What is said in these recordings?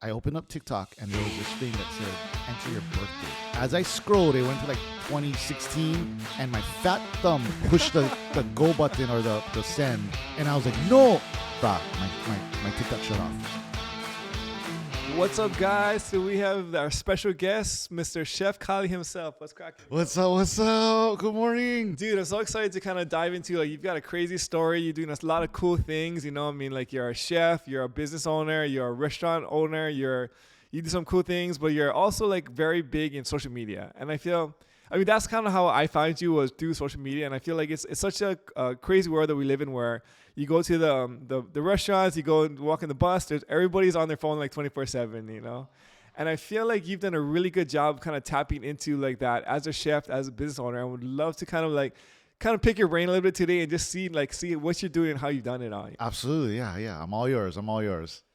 I opened up TikTok and there was this thing that said, enter your birthday. As I scrolled, it went to like 2016 and my fat thumb pushed the go button or the send. And I was like, no, bruh, my TikTok shut off. What's up, guys? So we have our special guest, Mr. Chef Kale himself. What's cracking? What's up? What's up? Good morning. Dude, I'm so excited to kind of dive into, like, you've got a crazy story. You're doing a lot of cool things, you know what I mean? Like, you're a chef, you're a business owner, you're a restaurant owner, you do some cool things, but you're also, like, very big in social media. And that's kind of how I found you, was through social media. And I feel like it's such a crazy world that we live in, where you go to the restaurants, you go and walk in the bus, everybody's on their phone like 24/7, you know? And I feel like you've done a really good job kind of tapping into like that as a chef, as a business owner. I would love to kind of pick your brain a little bit today and just see what you're doing and how you've done it all. Absolutely. Yeah. I'm all yours.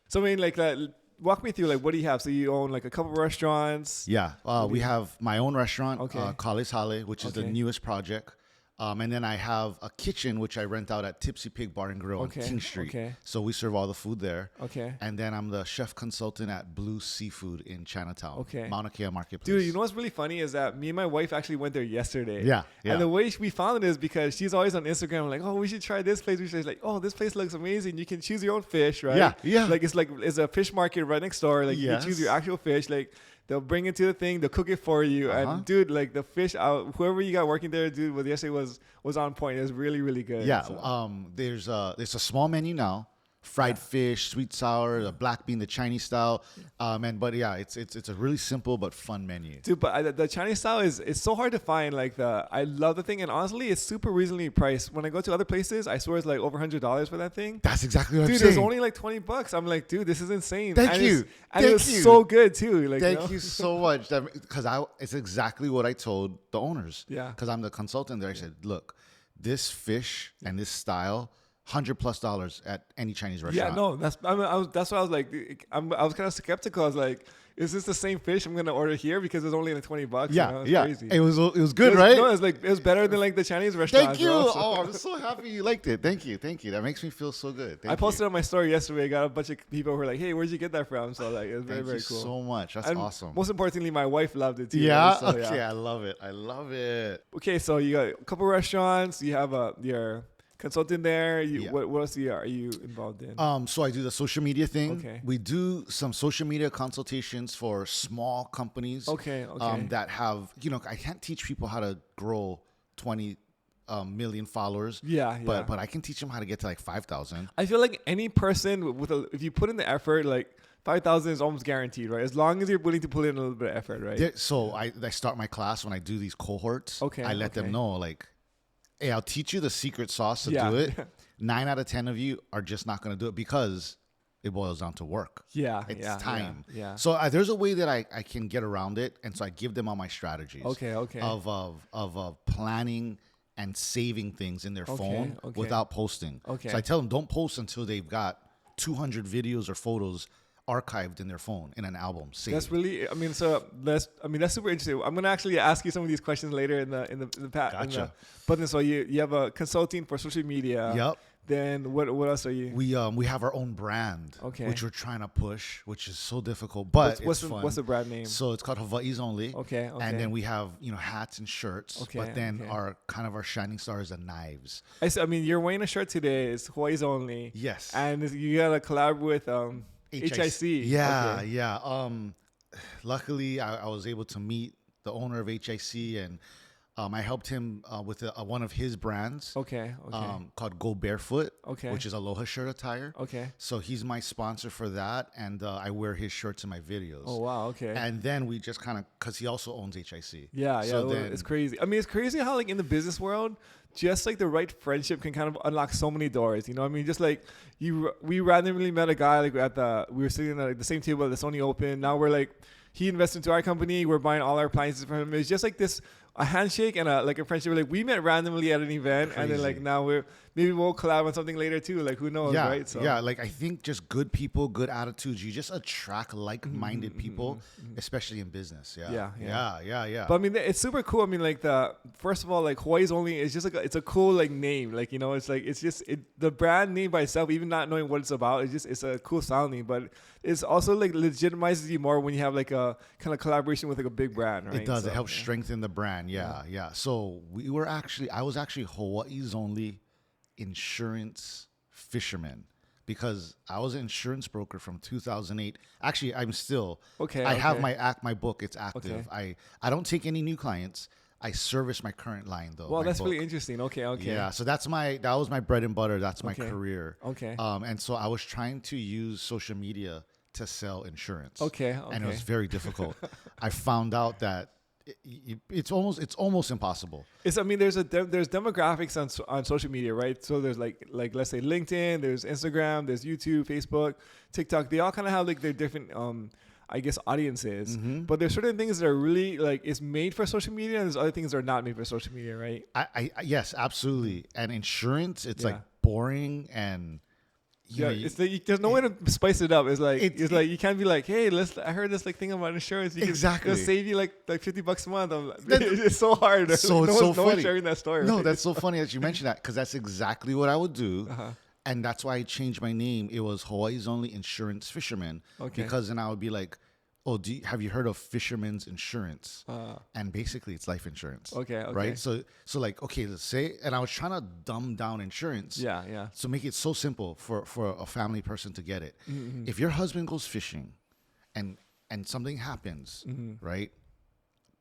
So, I mean, walk me through, like, what do you have? So you own like a couple restaurants. Yeah. We have my own restaurant, Kale, which is the Okay. newest project. And then I have a kitchen, which I rent out at Tipsy Pig Bar and Grill on King Street. Okay. So we serve all the food there. Okay. And then I'm the chef consultant at Blue Seafood in Chinatown. Okay. Mauna Kea Marketplace. Dude, you know what's really funny is that me and my wife actually went there yesterday. Yeah. And the way we found it is because she's always on Instagram like, oh, we should try this place. She's like, oh, this place looks amazing. You can choose your own fish, right? Yeah. Like it's a fish market right next door. Like you can choose your actual fish. Like they'll bring it to the thing. They'll cook it for you. And dude, like the fish, whoever you got working there, dude, yesterday was on point. It was really, really good. Yeah. So. There's a small menu now. Fried fish, sweet sour, the black bean, the Chinese style, it's a really simple but fun menu. Dude, but the Chinese style it's so hard to find. I love the thing, and honestly, it's super reasonably priced. When I go to other places, I swear it's like over $100 for that thing. That's exactly what I'm dude, saying. Dude, it's only like $20. I'm like, dude, this is insane. Thank you. It was so good too. Like, Thank you so much. Because it's exactly what I told the owners. Yeah. Because I'm the consultant there. I said, look, this fish and this style, $100+ at any Chinese restaurant. Yeah, no, that's why I was like, I was kind of skeptical. I was like, is this the same fish I'm gonna order here because it's only like $20? Yeah, you know? Crazy. It was good, right? No, it was better than like the Chinese restaurants. Thank you. Bro, Oh, I'm so happy you liked it. Thank you. That makes me feel so good. I posted on my story yesterday. I got a bunch of people who were like, hey, where'd you get that from? So like, it was very, very cool. So much. That's awesome. Most importantly, my wife loved it too. Yeah. Right? So, okay. I love it. Okay, so you got a couple restaurants. You have your consultant there. What else are you involved in? So I do the social media thing. Okay. We do some social media consultations for small companies. Okay. That have, I can't teach people how to grow 20 million followers. Yeah. But I can teach them how to get to like 5,000. I feel like any person if you put in the effort, like 5,000 is almost guaranteed, right? As long as you're willing to put in a little bit of effort, right? So I start my class when I do these cohorts. Okay. I let them know, like, hey, I'll teach you the secret sauce to do it. 9 out of 10 of you are just not going to do it because it boils down to work. Yeah. It's time. Yeah. So there's a way that I can get around it. And so I give them all my strategies. Okay. Of planning and saving things in their phone without posting. Okay. So I tell them don't post until they've got 200 videos or photos archived in their phone in an album. Saved. That's really, that's super interesting. I'm gonna actually ask you some of these questions later in the past. Gotcha. But then, so you have a consulting for social media. Yep. Then what else are you? We have our own brand, which we're trying to push, which is so difficult, but what's it's fun. What's the brand name? So it's called Hawaii's Only. Okay. And then we have hats and shirts. Okay. But then our shining star is the knives. You're wearing a shirt today. It's Hawaii's Only. Yes. And you got a collab with HIC. Yeah, yeah. Luckily, I was able to meet the owner of HIC, and I helped him with one of his brands. Okay. Called Go Barefoot. Okay. Which is aloha shirt attire. Okay. So he's my sponsor for that, and I wear his shirts in my videos. Oh wow. Okay. And then we just kind of, because he also owns HIC. Yeah. So it's crazy. I mean, it's crazy how like in the business world, just like the right friendship can kind of unlock so many doors. You know what I mean? Just like we randomly met a guy like we were sitting at like the same table at the Sony Open. Now we're like, he invested into our company. We're buying all our appliances from him. It's just like this a handshake and a friendship. Like we met randomly at an event, and then like Crazy. now maybe we'll collab on something later too. Like who knows, Yeah, right? So yeah. Like I think just good people, good attitudes. You just attract like-minded people, especially in business. Yeah, yeah. But I mean, it's super cool. I mean, like first of all, like Hawaii's only is just like it's a cool like name. Like it's just the brand name by itself, even not knowing what it's about, it's a cool sounding. But it's also like legitimizes you more when you have like a kind of collaboration with like a big brand, right? It does. So, It helps strengthen the brand. Yeah. So I was actually Hawaii's only insurance fisherman because I was an insurance broker from 2008. Actually, I'm still. Okay. I have my book. It's active. Okay. I don't take any new clients. I service my current line though. Well, that's book. really interesting. Okay. Yeah, so that was my bread and butter. That's my Okay. career. Okay. And so I was trying to use social media to sell insurance. Okay. And it was very difficult. I found out that it's almost impossible. I mean, there's demographics on social media, right? So there's like let's say LinkedIn, there's Instagram, there's YouTube, Facebook, TikTok. They all kind of have like their different I guess audiences. But there's certain things that are really like it's made for social media, and there's other things that are not made for social media, right? I yes, absolutely. And insurance, it's Yeah. like boring and It's like there's no way to spice it up. It's like you can't be like, hey, I heard this like thing about insurance. Exactly. It'll save you like $50 a month. I'm like, it's so hard. So no it's so one's funny. sharing that story. No, right? that's so funny that you mentioned that because that's exactly what I would do. Uh-huh. And that's why I changed my name. It was Hawaii's only insurance fisherman. Okay. Because then I would be like, oh, have you heard of Fisherman's Insurance? And basically, it's life insurance. Okay. Right. So like, okay, let's say, and I was trying to dumb down insurance. Yeah. So make it so simple for a family person to get it. Mm-hmm. If your husband goes fishing, and something happens, Mm-hmm. right?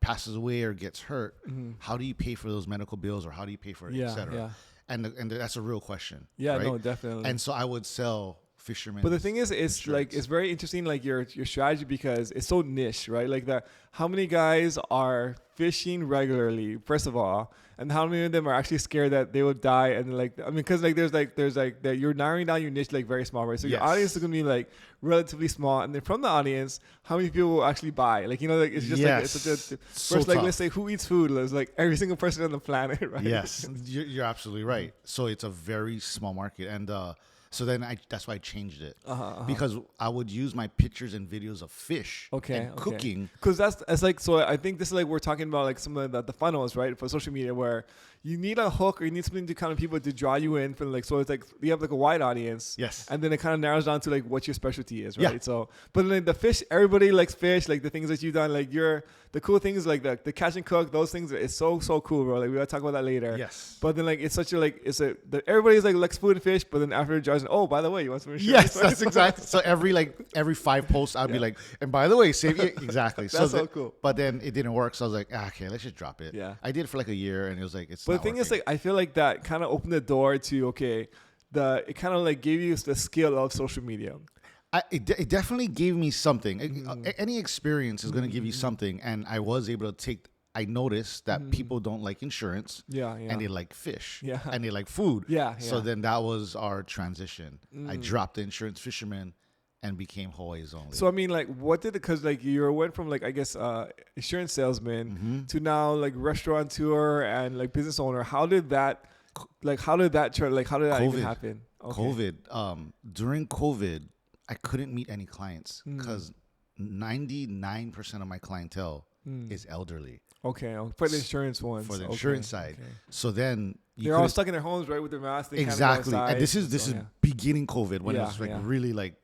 Passes away or gets hurt, how do you pay for those medical bills or how do you pay for it, Yeah, et cetera? yeah. And that's a real question. Yeah, right? no, definitely. And so I would sell fishermen. But the thing is, it's insurance. like it's very interesting, like your strategy because it's so niche, right? Like that, how many guys are fishing regularly, first of all, and how many of them are actually scared that they will die? And like, I mean, because like there's like that you're narrowing down your niche like very small, right? So your Yes. audience is gonna be like relatively small, and then from the audience, how many people will actually buy? Like like it's just like it's such a So first like tough. let's say who eats food? It's like every single person on the planet, right? Yes, you're absolutely right. So it's a very small market, and so then that's why I changed it because I would use my pictures and videos of fish and cooking. Because that's like, so I think this is like we're talking about like some of the funnels, right, for social media where you need a hook or you need something to kind of people to draw you in from like, so it's like you have like a wide audience. Yes. And then it kind of narrows down to like what your specialty is, right? Yeah. So, but then the fish, everybody likes fish, like the things that you've done, like the cool things like the catch and cook, those things, it's so cool, bro. Like we gotta talk about that later. Yes. But then like it's such a like everybody's like likes food and fish, but then after judging, oh, by the way, you want some insurance? Yes, that's exactly. So every 5 posts, I'd be like, and by the way, save you exactly. That's so cool. But then it didn't work, so I was like, okay, let's just drop it. Yeah. I did it for like a year, and it was like it's. But not the thing is, working. like, I feel like that kind of opened the door to it kind of like gave you the skill of social media. It definitely gave me something. Any experience is going to give you something, and I was able to take. I noticed that people don't like insurance, and they like fish, and they like food, So then that was our transition. I dropped the insurance fisherman, and became Hawaii's only. So I mean, like, what did because like you went from like I guess insurance salesman to now like restaurateur and like business owner. How did that even happen? Okay. COVID. During COVID, I couldn't meet any clients because 99% of my clientele is elderly. Okay, for the insurance ones. For the insurance side. Okay. So then they're all stuck in their homes, right, with their masks. They exactly. Can't go And this is beginning COVID when it was like really like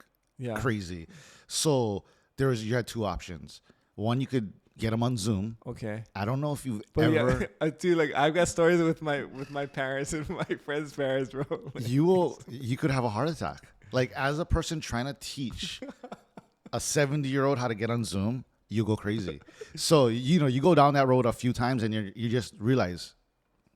crazy. So you had 2 options. One, you could get them on Zoom. Okay. I don't know if you've But ever. yeah, dude, like I've got stories with my parents and my friends' parents, bro. Like, You could have a heart attack. Like as a person trying to teach a 70-year-old how to get on Zoom, you go crazy. So you go down that road a few times and you just realize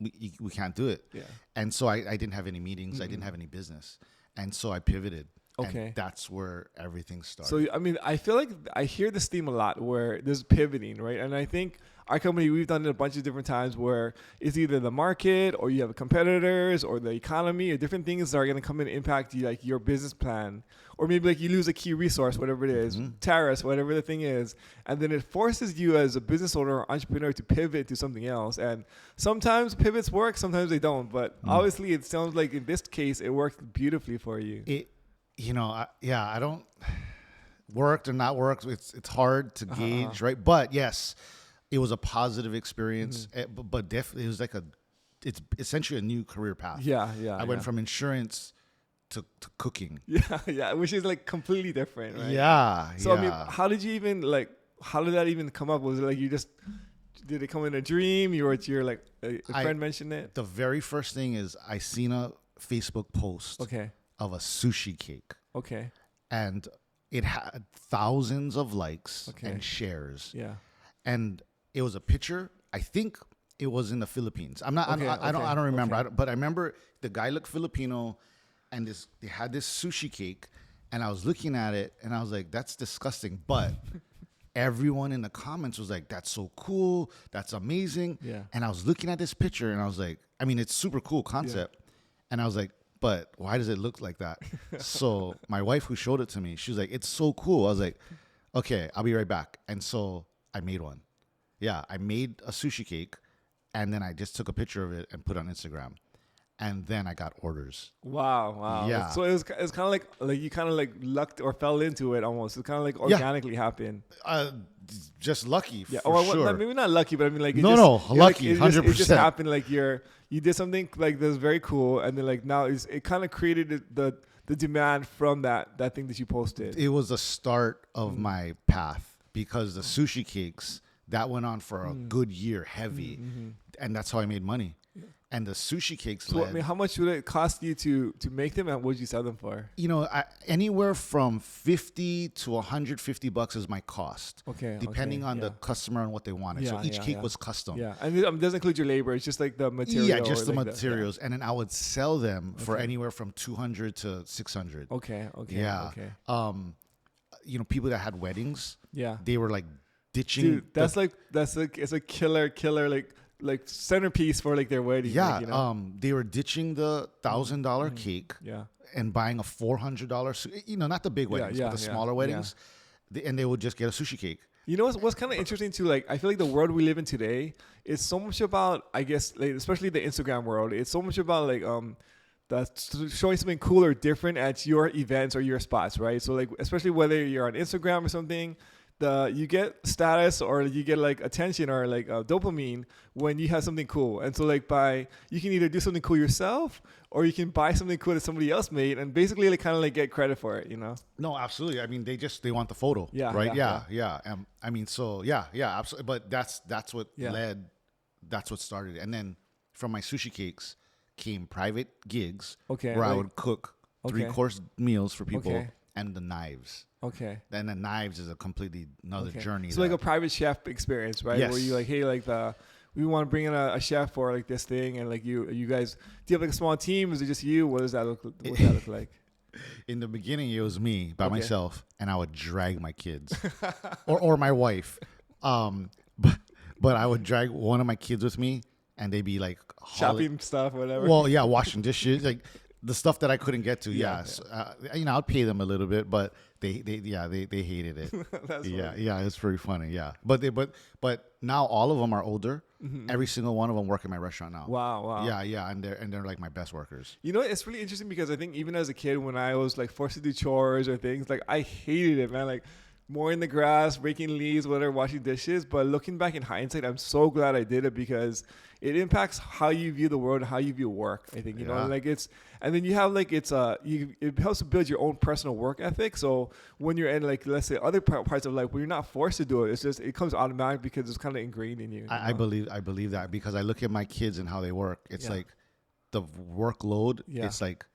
we can't do it. Yeah. And so I didn't have any meetings. I didn't have any business, and so I pivoted. Okay. And that's where everything started. So I mean, I feel like I hear this theme a lot where there's pivoting, right? And I think our company, we've done it a bunch of different times where it's either the market or you have competitors or the economy or different things that are going to come in and impact you, like your business plan, or maybe like you lose a key resource, whatever it is, tariffs, whatever the thing is, and then it forces you as a business owner or entrepreneur to pivot to something else. And sometimes pivots work, sometimes they don't. But obviously, it sounds like in this case, it worked beautifully for you. I don't worked or not worked. It's hard to gauge, right? But yes, it was a positive experience. But definitely, it was like it's essentially a new career path. Yeah. I went from insurance to cooking. Yeah, which is like completely different, right? Yeah. So I mean, how did that even come up? Was it like did it come in a dream? You're like a friend mentioned it? The very first thing is I seen a Facebook post of a sushi cake. Okay. And it had thousands of likes and shares. Yeah. And it was a picture. I think it was in the Philippines. I don't remember. But I remember the guy looked Filipino, and they had this sushi cake, and I was looking at it, and I was like, "That's disgusting." But everyone in the comments was like, "That's so cool. That's amazing." Yeah. And I was looking at this picture, and I was like, "I mean, it's super cool concept." And I was like, "But why does it look like that?" So my wife, who showed it to me, she was like, "It's so cool." I was like, "Okay, I'll be right back." And so I made one. Yeah, I made a sushi cake, and then I just took a picture of it and put it on Instagram. And then I got orders. Wow. Yeah. So it's kind of like you kind of like lucked or fell into it almost. It kind of like organically happened. Just lucky. Yeah. For sure. Maybe not lucky, but I mean like lucky, 100%. It just happened. Like you did something like that's very cool, and then like now it kind of created the demand from that thing that you posted. It was the start of my path, because the sushi cakes that went on for a good year, heavy, and that's how I made money. And the sushi cakes. So, I mean, how much would it cost you to make them, and what would you sell them for? Anywhere from $50 to $150 is my cost. Okay. Depending on the customer and what they wanted. So each cake was custom. Yeah, and it doesn't include your labor. It's just like the material. Yeah, just the materials, and then I would sell them for anywhere from $200 to $600. Okay. Yeah. Okay. People that had weddings. Yeah. They were like ditching. Dude, that's it's a killer like centerpiece for like their wedding. Yeah, like, they were ditching the $1,000 cake, and buying a $400. Not the big weddings, but the smaller weddings, and they would just get a sushi cake. You know what's kind of interesting too? Like, I feel like the world we live in today is so much about, I guess, like, especially the Instagram world. It's so much about like that's showing something cool or different at your events or your spots, right? So like, especially whether you're on Instagram or something. You get status or you get like attention or like dopamine when you have something cool. And so like you can either do something cool yourself or you can buy something cool that somebody else made and basically like kind of like get credit for it, No, absolutely. I mean, they want the photo. Yeah. Right. Yeah. I mean, so yeah, absolutely. But that's what that's what started. And then from my sushi cakes came private gigs where I would cook 3-course meals for people and the knives. Okay. Then the knives is a completely another journey. So like a private chef experience, right? Yes. Where you like, hey, like we want to bring in a chef for like this thing, and like you guys, do you have like a small team? Is it just you? What does that look like? In the beginning, it was me by myself, and I would drag my kids or my wife. But I would drag one of my kids with me, and they'd be like shopping stuff, whatever. Well, yeah, washing dishes, like the stuff that I couldn't get to. So, I'd pay them a little bit, but they hated it. That's yeah, it's pretty funny. Yeah, but now all of them are older. Every single one of them work in my restaurant now. Wow. Yeah, and they're like my best workers. It's really interesting because I think even as a kid, when I was like forced to do chores or things, like I hated it, man. Like mowing the grass, raking leaves, whatever, washing dishes. But looking back in hindsight, I'm so glad I did it because it impacts how you view the world and how you view work. I think, and then you have like, it helps to build your own personal work ethic. So when you're in like, let's say other parts of life where you're not forced to do it, it comes automatic because it's kind of ingrained in you. I believe that because I look at my kids and how they work. It's like the workload. It's like,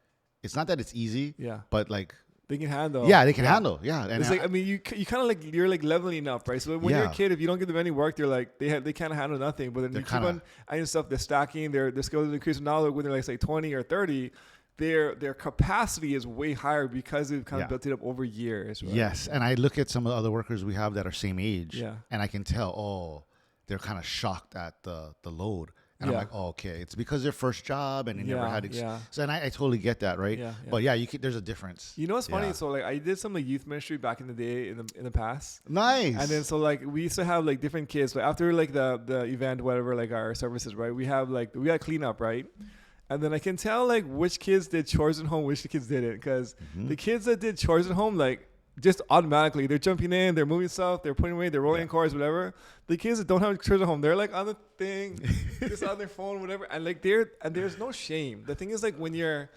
it's not that it's easy, but like, they can handle. Yeah, they can handle. Yeah, and it's like, I mean, you kind of like, you're like leveling up, right? So when you're a kid, if you don't give them any work, they're like they can't handle nothing. But then you keep on adding stuff, they're stacking, their skills increase. Now when they're like say 20 or 30, their capacity is way higher because they've kind of built it up over years. Right? Yes, and I look at some of the other workers we have that are same age, and I can tell, they're kind of shocked at the load. And Yeah. I'm like, oh, okay, it's because their first job and they never had. So, and I totally get that, right? Yeah, yeah. But yeah, there's a difference. You know what's funny? Yeah. So like I did some like youth ministry back in the day in the past. Nice. And then so like we used to have like different kids. But after like the event, whatever, like our services, right? We got cleanup, right? And then I can tell like which kids did chores at home, which kids didn't, because the kids that did chores at home, like just automatically they're jumping in, they're moving stuff, they're putting away, they're rolling cars, whatever. The kids that don't have chores at home, they're like on the thing, just on their phone, whatever, and like there's no shame. The thing is like when you're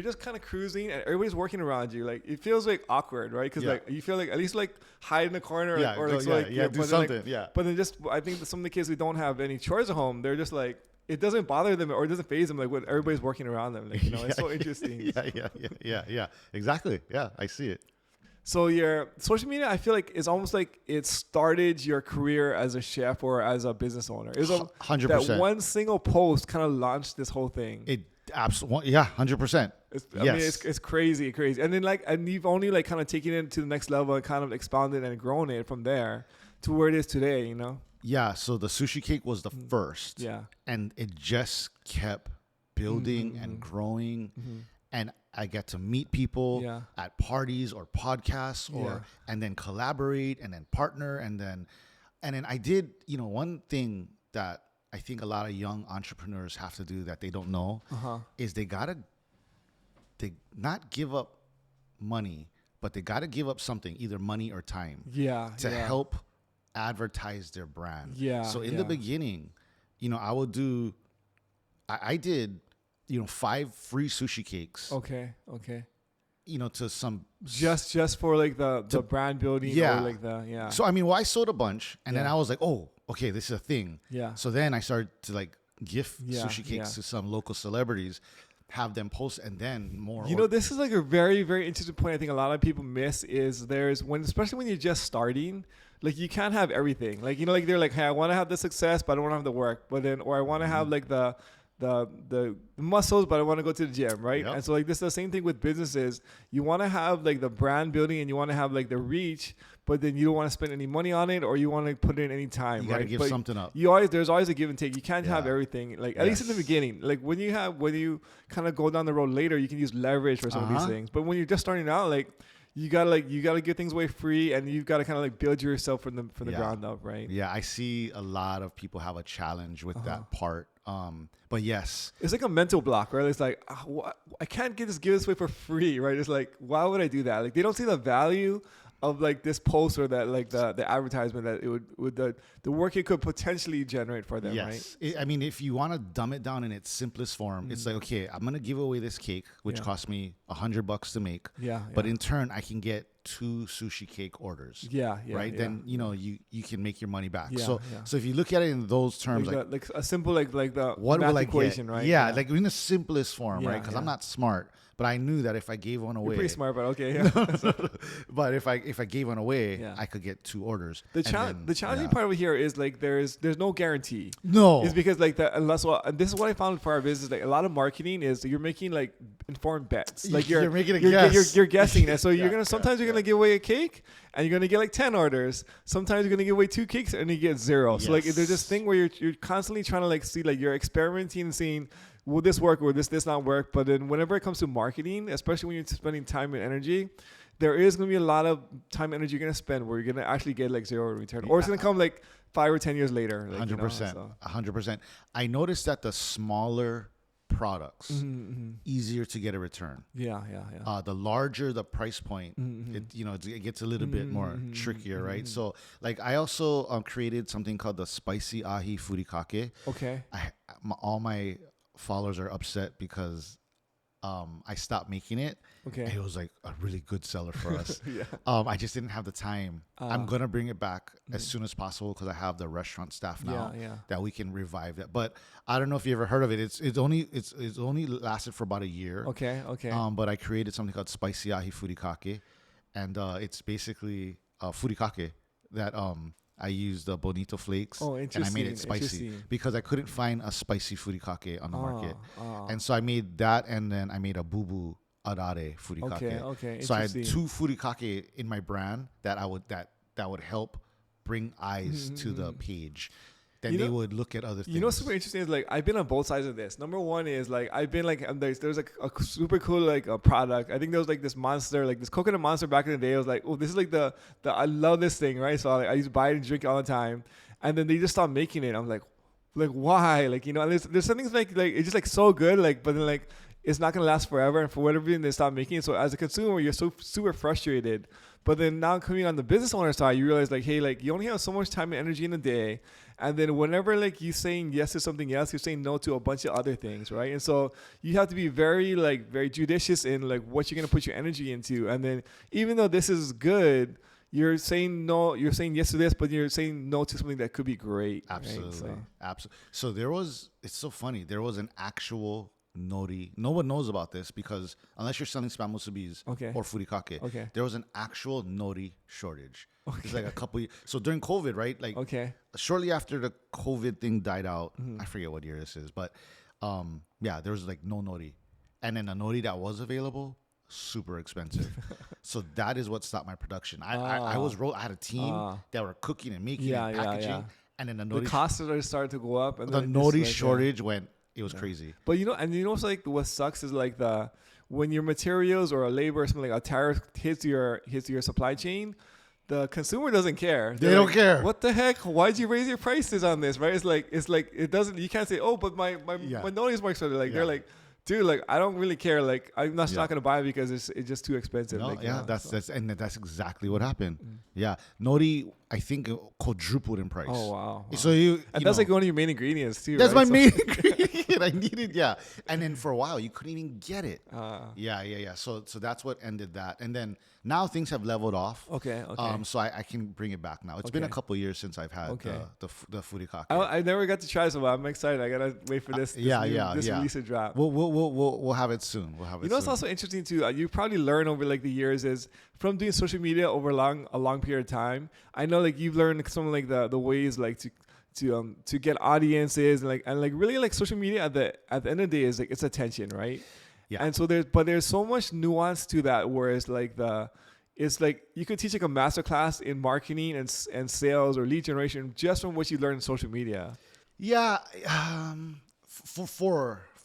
just kind of cruising and everybody's working around you, like it feels like awkward, right? Because like you feel like at least like hide in the corner, do something, But then just I think that some of the kids who don't have any chores at home, they're just like. It doesn't bother them or it doesn't faze them like when everybody's working around them. Like, it's so interesting. Yeah. Exactly. Yeah, I see it. So your social media, I feel like it's almost like it started your career as a chef or as a business owner. It was 100%. That one single post kind of launched this whole thing. It absolutely, 100%. I mean, it's crazy. And then and you've only like kind of taken it to the next level and kind of expounded and grown it from there to where it is today, Yeah, so the sushi cake was the first. Yeah. And it just kept building and growing. And I get to meet people at parties or podcasts and then collaborate and then partner and then I did, one thing that I think a lot of young entrepreneurs have to do that they don't know is they not give up money, but they gotta give up something, either money or time. To help advertise their brand. So in the beginning, I did 5 free sushi cakes. Okay. To some just for like the brand building. Yeah. Or like So I sold a bunch and then I was like, oh, okay, this is a thing. Yeah. So then I started to like gift sushi cakes to some local celebrities, have them post, and then more. This is like a very, very interesting point. I think a lot of people miss is especially when you're just starting, like you can't have everything. Like, like they're like, hey, I want to have the success, but I don't want to have the work. But then, or I want to have like the muscles, but I want to go to the gym, right? Yep. And so like this is the same thing with businesses. You want to have like the brand building and you want to have like the reach, but then you don't want to spend any money on it or you want to put in any time. You got to give something up. There's always a give and take. You can't have everything. Like at least in the beginning. Like when you kind of go down the road later, you can use leverage for some of these things. But when you're just starting out, like you gotta give things away free, and you've got to kind of like build yourself from the ground up, right? Yeah, I see a lot of people have a challenge with that part. But yes, it's like a mental block, right? It's like I can't give this away for free, right? It's like, why would I do that? Like they don't see the value of like this post or that like the advertisement that it would the work it could potentially generate for them, right? If you want to dumb it down in its simplest form, it's like, okay, I'm gonna give away this cake, which cost me $100 to make. But in turn, I can get 2 sushi cake orders. Right. Then you can make your money back. So if you look at it in those terms, like a simple like the what math will I equation, get? right? Like in the simplest form, right? Because I'm not smart. But I knew that if I gave one away, you're pretty smart, but okay. Yeah. But if I gave one away, I could get 2 orders. The challenging part over here is like there's no guarantee. No, it's because like that unless this is what I found for our business. Like a lot of marketing is you're making like informed bets. Like you're making a guess. You're guessing, and so you're gonna sometimes you're gonna give away a cake and you're gonna get like 10 orders. Sometimes you're gonna give away 2 cakes and you get 0. So like there's this thing where you're constantly trying to like see like you're experimenting and seeing. Will this work or will this not work? But then whenever it comes to marketing, especially when you're spending time and energy, there is going to be a lot of time and energy you're going to spend where you're going to actually get like 0 in return. Or it's going to come like 5 or 10 years later. Like, 100%. 100%. I noticed that the smaller products, easier to get a return. Yeah. The larger the price point, it gets a little bit more trickier, right? So like I also created something called the spicy ahi furikake. Okay. All my followers are upset because I stopped making it. Okay. It was like a really good seller for us. I just didn't have the time. I'm gonna bring it back as soon as possible because I have the restaurant staff now that we can revive that. But I don't know if you ever heard of it. It's only lasted for about a year. Okay. But I created something called spicy ahi furikake, and it's basically furikake that I used the bonito flakes and I made it spicy because I couldn't find a spicy furikake on the market. And so I made that, and then I made a bubu arare furikake. Okay. So I had 2 furikake in my brand that would help bring eyes to the page. then they would look at other things. You know, what's super interesting is like I've been on both sides of this. Number one is like I've been like there's like a super cool like a product. I think there was like this monster, like this coconut monster back in the day. I was like, oh, this is like the I love this thing, right? So I used to buy it and drink it all the time, and then they just stopped making it. I'm like why? Like, you know, and there's some things like it's just like so good, like, but then like it's not gonna last forever, and for whatever reason they stop making it. So as a consumer, you're so super frustrated. But then now coming on the business owner side, you realize like, hey, like you only have so much time and energy in a day. And then whenever like you're saying yes to something else, you're saying no to a bunch of other things, right? And so you have to be very judicious in like what you're gonna put your energy into. And then even though this is good, you're saying no, you're saying yes to this, but you're saying no to something that could be great. Absolutely. Right? Absolutely. So it's so funny. There was an actual nori. No one knows about this because unless you're selling spam musubis or furikake, there was an actual nori shortage. It's like a couple years. So during COVID, right? Like shortly after the COVID thing died out, I forget what year this is, but there was like no nori. And then the nori that was available, super expensive. So that is what stopped my production. I had a team that were cooking and making and packaging. And then the costs started to go up, and the nori shortage went. It was crazy. But you know what's like what sucks is like when your materials or a labor or something like a tariff hits your supply chain, the consumer doesn't care. They don't care. What the heck? Why'd you raise your prices on this? Right? It's like it doesn't. You can't say, oh, but my nori is more expensive. Like they're like, dude, like I don't really care. Like I'm not gonna buy it because it's just too expensive. No, like, that's exactly what happened. Yeah, nori I think quadrupled in price. Oh wow! So that's like one of your main ingredients too. That's right? my main ingredient. I needed and then for a while you couldn't even get it. So that's what ended that, and then now things have leveled off. Okay. So I can bring it back now. It's been a couple of years since I've had the furikake. I never got to try, so I'm excited. I gotta wait for this. This release to drop. We'll have it soon. You know, it's also interesting too. You probably learn over like the years is from doing social media over a long period of time. I know like you've learned some of like the ways like to get audiences and really like social media at the end of the day is like it's attention, right? Yeah. And so there's so much nuance to that, whereas like it's like you could teach like a master class in marketing and sales or lead generation just from what you learn in social media. Yeah.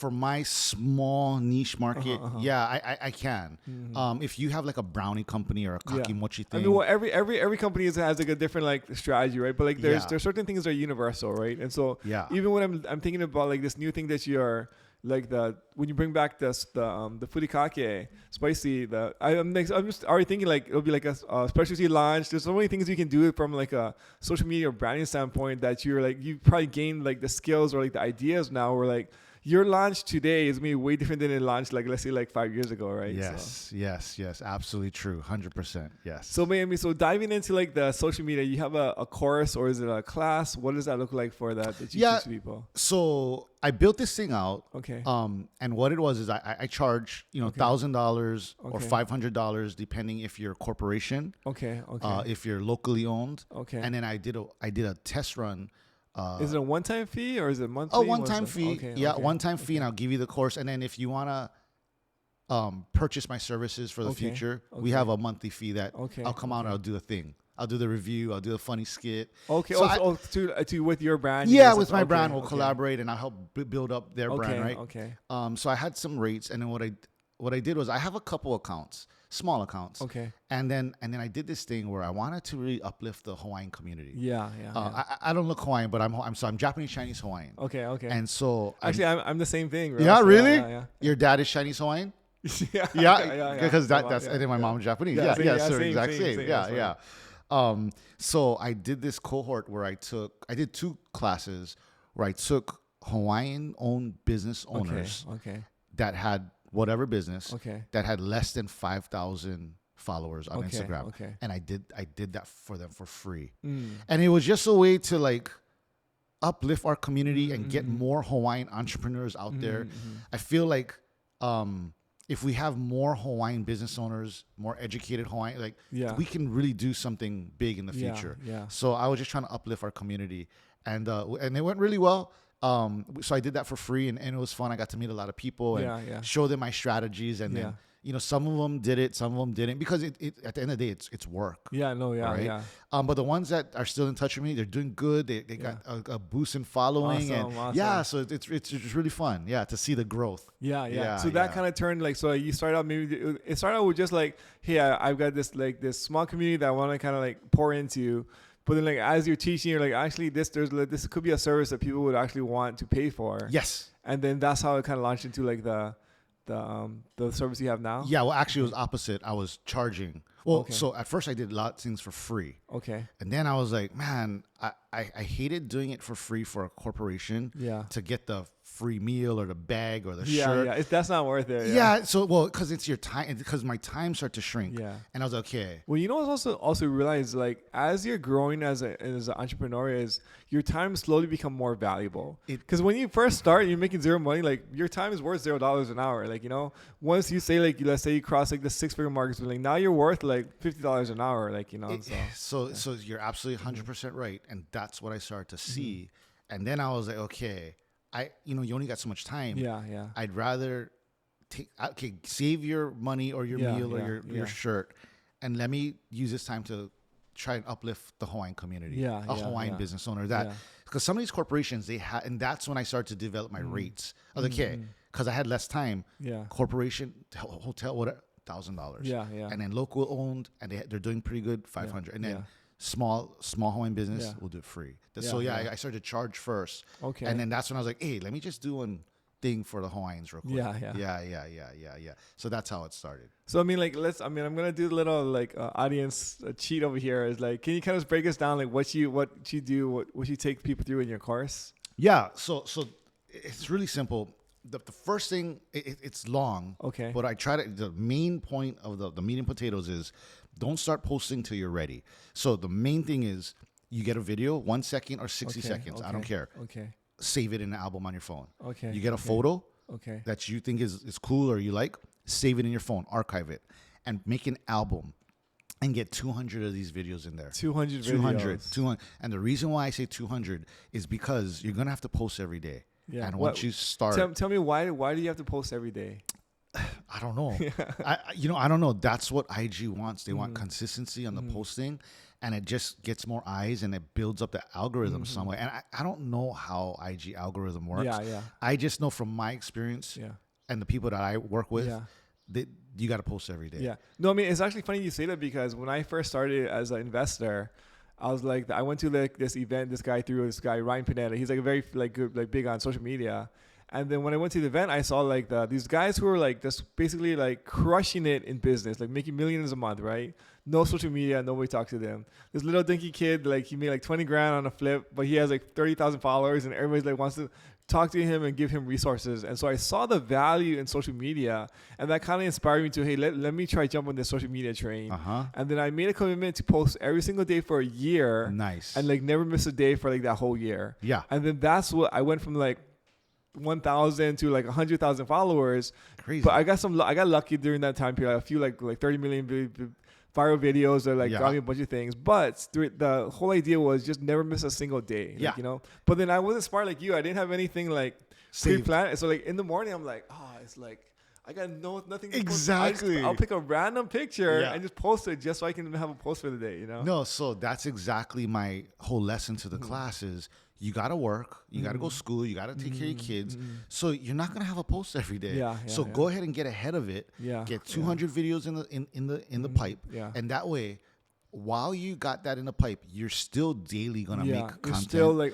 For my small niche market, I can. Mm-hmm. If you have like a brownie company or a kakimochi thing, I mean, well, every company has like a different like strategy, right? But like there's certain things that are universal, right? And so even when I'm thinking about like this new thing that you're like when you bring back the furikake spicy, I'm just already thinking like it'll be like a specialty launch. There's so many things you can do from like a social media or branding standpoint that you probably gained like the skills or like the ideas now, where like your launch today is going to be way different than it launched, like, let's say, like 5 years ago, right? Yes. Absolutely true. 100%. Yes. So diving into, like, the social media, you have a course or is it a class? What does that look like for that you teach people? So I built this thing out. Okay. And what it was is I charge, $1,000 or $500, depending if you're a corporation. Okay. If you're locally owned. Okay. And then I did a test run. Is it a one-time fee or is it monthly? A one-time fee. One-time fee, and I'll give you the course. And then if you want to purchase my services for the future, we have a monthly fee that I'll come out and I'll do a thing. I'll do the review. I'll do a funny skit. Okay. So to with your brand? Yeah, with my brand, we'll collaborate and I'll help build up their brand, right? Okay. So I had some rates, and then what I did was I have a couple accounts. Small accounts. Okay. And then I did this thing where I wanted to really uplift the Hawaiian community. Yeah. I don't look Hawaiian, but I'm Japanese Chinese Hawaiian. Okay. And so actually I'm the same thing, bro. Yeah, so really? Yeah. Your dad is Chinese Hawaiian? Yeah. Because that's and then my mom's Japanese. Same. Yeah. So I did this cohort where I did 2 classes where I took Hawaiian owned business owners that had whatever business that had less than 5,000 followers on Instagram. And I did that for them for free. And it was just a way to like uplift our community and get more Hawaiian entrepreneurs out there. I feel like if we have more Hawaiian business owners, more educated Hawaiian, we can really do something big in the future. So I was just trying to uplift our community, and it went really well. So I did that for free, and it was fun. I got to meet a lot of people and show them my strategies, and then some of them did it, some of them didn't, because it at the end of the day, it's work. Yeah, no, yeah, Right? yeah. But the ones that are still in touch with me, they're doing good. They got a boost in following, and Awesome. so it's just really fun. Yeah, to see the growth. Yeah. So that kind of turned like, so you started out, maybe it started out with just like, hey, I've got this like this small community that I want to kind of like pour into. But then like as you're teaching, you're like, actually this could be a service that people would actually want to pay for. Yes. And then that's how it kind of launched into like the service you have now. Yeah. Well, actually, it was opposite. I was charging. Well, Okay. so at first I did a lot of things for free. Okay. And then I was like, man, I hated doing it for free for a corporation to get the free meal or the bag or the shirt. Yeah, that's not worth it. Yeah. So, well, because it's your time, because my time started to shrink. Yeah. And I was like, okay. Well, you know what's also realize, like, as you're growing as an entrepreneur, is your time slowly become more valuable. Because when you first start, you're making zero money. Like, your time is worth $0 an hour. Like, once you say, like, let's say you cross like the 6-figure mark, like now you're worth like $50 an hour. Like, So you're absolutely 100% right, and that's what I started to see. And then I was like, okay, you only got so much time. Yeah. I'd rather save your money or your meal or your shirt, and let me use this time to try and uplift the Hawaiian community, Hawaiian business owner. Because some of these corporations, and that's when I started to develop my rates. I was like, okay, because I had less time. Yeah. Corporation, hotel, whatever, $1,000. Yeah. And then local owned, and they're doing pretty good, $500. And then small Hawaiian business will do it free. I started to charge first. Okay. And then that's when I was like, hey, let me just do one thing for the Hawaiians real quick. Yeah. So that's how it started. So I mean, like, I'm gonna do a little like audience cheat over here. Is like, can you kind of break us down, like what you do, what you take people through in your course? Yeah. So it's really simple. The first thing, it's long. Okay. But I try to. The main point of the meat and potatoes is don't start posting till you're ready. So the main thing is you get a video, 1 second or 60 seconds. I don't care. Okay. Save it in an album on your phone. Okay. You get a photo Okay. that you think is cool or you like, save it in your phone, archive it, and make an album and get 200 of these videos in there. 200 200. And the reason why I say 200 is because you're going to have to post every day. Yeah. And once you start... Tell me why do you have to post every day? I don't know. I don't know. That's what IG wants. They want consistency on the posting, and it just gets more eyes and it builds up the algorithm some way. And I don't know how IG algorithm works. Yeah. I just know from my experience and the people that I work with, that you got to post every day. Yeah. No, I mean, it's actually funny you say that, because when I first started as an investor, I was like, I went to like this event, this guy, Ryan Pineda. He's like a very like good, like big on social media. And then when I went to the event, I saw like these guys who were like just basically like crushing it in business, like making millions a month, right? No social media, nobody talks to them. This little dinky kid, like he made like 20 grand on a flip, but he has like 30,000 followers, and everybody's like wants to talk to him and give him resources. And so I saw the value in social media, and that kind of inspired me to, hey, let me try jump on this social media train. And then I made a commitment to post every single day for a year. Nice. And like never miss a day for like that whole year. Yeah. And then that's what I went from like 1,000 to like 100,000 followers. Crazy. But I got lucky during that time period. A few like 30 million viral videos that like got me a bunch of things. But the whole idea was just never miss a single day. Like, But then I wasn't smart like you. I didn't have anything like pre-planned. So like in the morning, I'm like, it's like I got nothing to exactly. post. I'll pick a random picture and just post it just so I can have a post for the day. No, so that's exactly my whole lesson to the class is you got to work, you got to go to school, you got to take care of your kids. So you're not going to have a post every day. So go ahead and get ahead of it. Get 200 videos in the pipe. And that way, while you got that in the pipe, you're still daily going to make content. You're still like,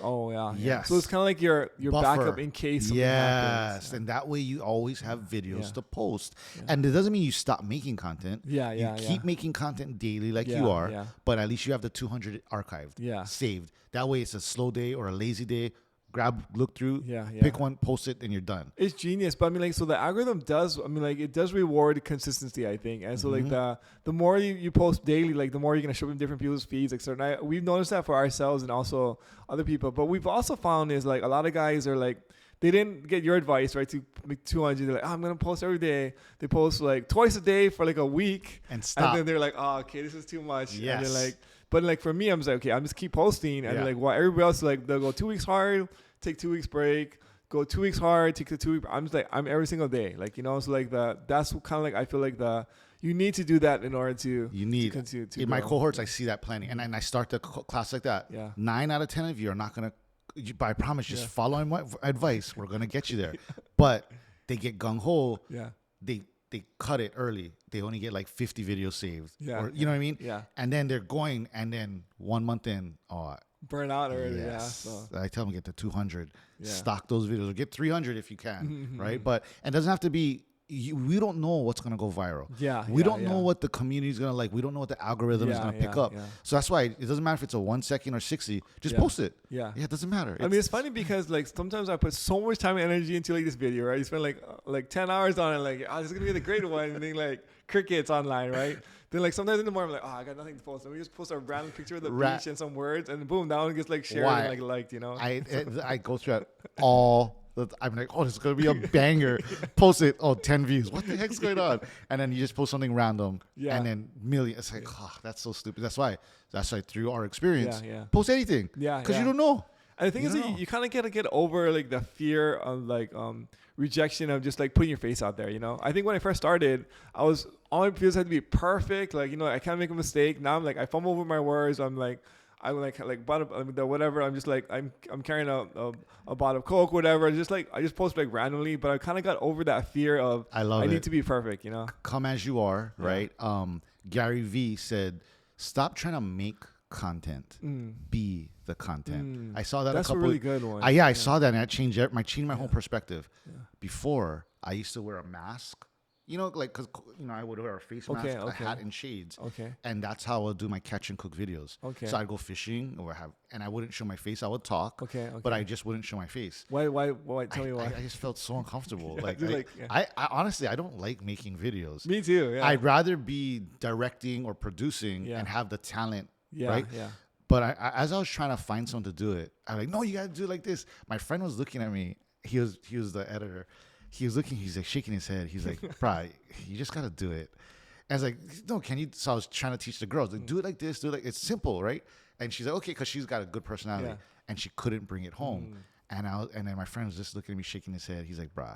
Yes. So it's kind of like your backup in case something happens. Yes. And that way you always have videos to post. And it doesn't mean you stop making content. You keep making content daily like you are, but at least you have the 200 archived, saved. That way it's a slow day or a lazy day. Look through, pick one, post it, and you're done. It's genius. But I mean, like, so the algorithm it does reward consistency, I think. And so like the more you post daily, like the more you're going to show up in different people's feeds. Like, we've noticed that for ourselves and also other people. But we've also found is like a lot of guys are like, they didn't get your advice, right, to make 200. They're like, I'm going to post every day. They post like twice a day for like a week. And stop. And then they're like, okay, this is too much. Yes. And they're like, but like for me, I'm just like, okay, I'm just keep posting. And like, while everybody else, like, they'll go 2 weeks hard, take 2 weeks break, go 2 weeks hard, take the 2 week. I'm just like, I'm every single day. Like, you know, so like that's kind of like, I feel like you need to do that in order to continue to in my cohorts. I see that planning, and I start the class like that. Yeah. 9 out of 10 of you are not gonna. But I promise, just follow my advice. We're gonna get you there. But they get gung ho. Yeah. They cut it early. They only get like 50 videos saved. Yeah. Or, you know what I mean? Yeah. And then they're going, and then 1 month in, burn out already. yes. Yeah. So. I tell them get to 200. Yeah. Stock those videos. Or get 300 if you can, Mm-hmm. right? But it doesn't have to be. We don't know what's gonna go viral. Yeah. We don't know what the community is gonna like. We don't know what the algorithm is gonna pick up. Yeah. So that's why it doesn't matter if it's a 1 second or 60. Just post it. Yeah. Yeah, it doesn't matter. I mean, it's funny because like sometimes I put so much time and energy into like this video, right? You spend like 10 hours on it, like, oh, this is gonna be the great one, and then like crickets online, right? Then like sometimes in the morning I'm like, oh, I got nothing to post. Let me just post a random picture of the beach and some words, and boom, that one gets like shared and like liked, you know? I go through it all. I'm like, oh, this is gonna be a banger. Post it. Oh, 10 views. What the heck's going on? And then you just post something random. Yeah. And then million. It's like, oh, that's so stupid. That's why through our experience, post anything. Yeah. Because you don't know. And the thing is, you kind of gotta get over like the fear of like rejection of just like putting your face out there. You know, I think when I first started, all my videos had to be perfect. Like, you know, I can't make a mistake. Now I'm like, I fumble over my words. I'm like whatever. I'm just like I'm carrying a bottle of Coke, whatever. Just like I just post like randomly, but I kind of got over that fear of I need to be perfect. You know, come as you are, right? Gary Vee said, "Stop trying to make content, be the content." I saw that. That's a really good one. I saw that, and that changed my whole perspective. Yeah. Before, I used to wear a mask. You know, like, because, you know, I would wear a face mask, a hat, and shades. Okay. And that's how I would do my catch and cook videos. Okay. So I'd go fishing and I wouldn't show my face. I would talk. Okay. But I just wouldn't show my face. Why? Tell me why. I just felt so uncomfortable. I honestly, I don't like making videos. Me too. Yeah. I'd rather be directing or producing and have the talent. Yeah. Right? Yeah. But as I was trying to find someone to do it, I'm like, no, you got to do it like this. My friend was looking at me. He was the editor. He was looking, he's like shaking his head. He's like, bro, you just got to do it. And I was like, no, can you? So I was trying to teach the girls, like, do it like this, do it like, it's simple, right? And she's like, okay, because she's got a good personality. And she couldn't bring it home. And then my friend was just looking at me, shaking his head. He's like, bro,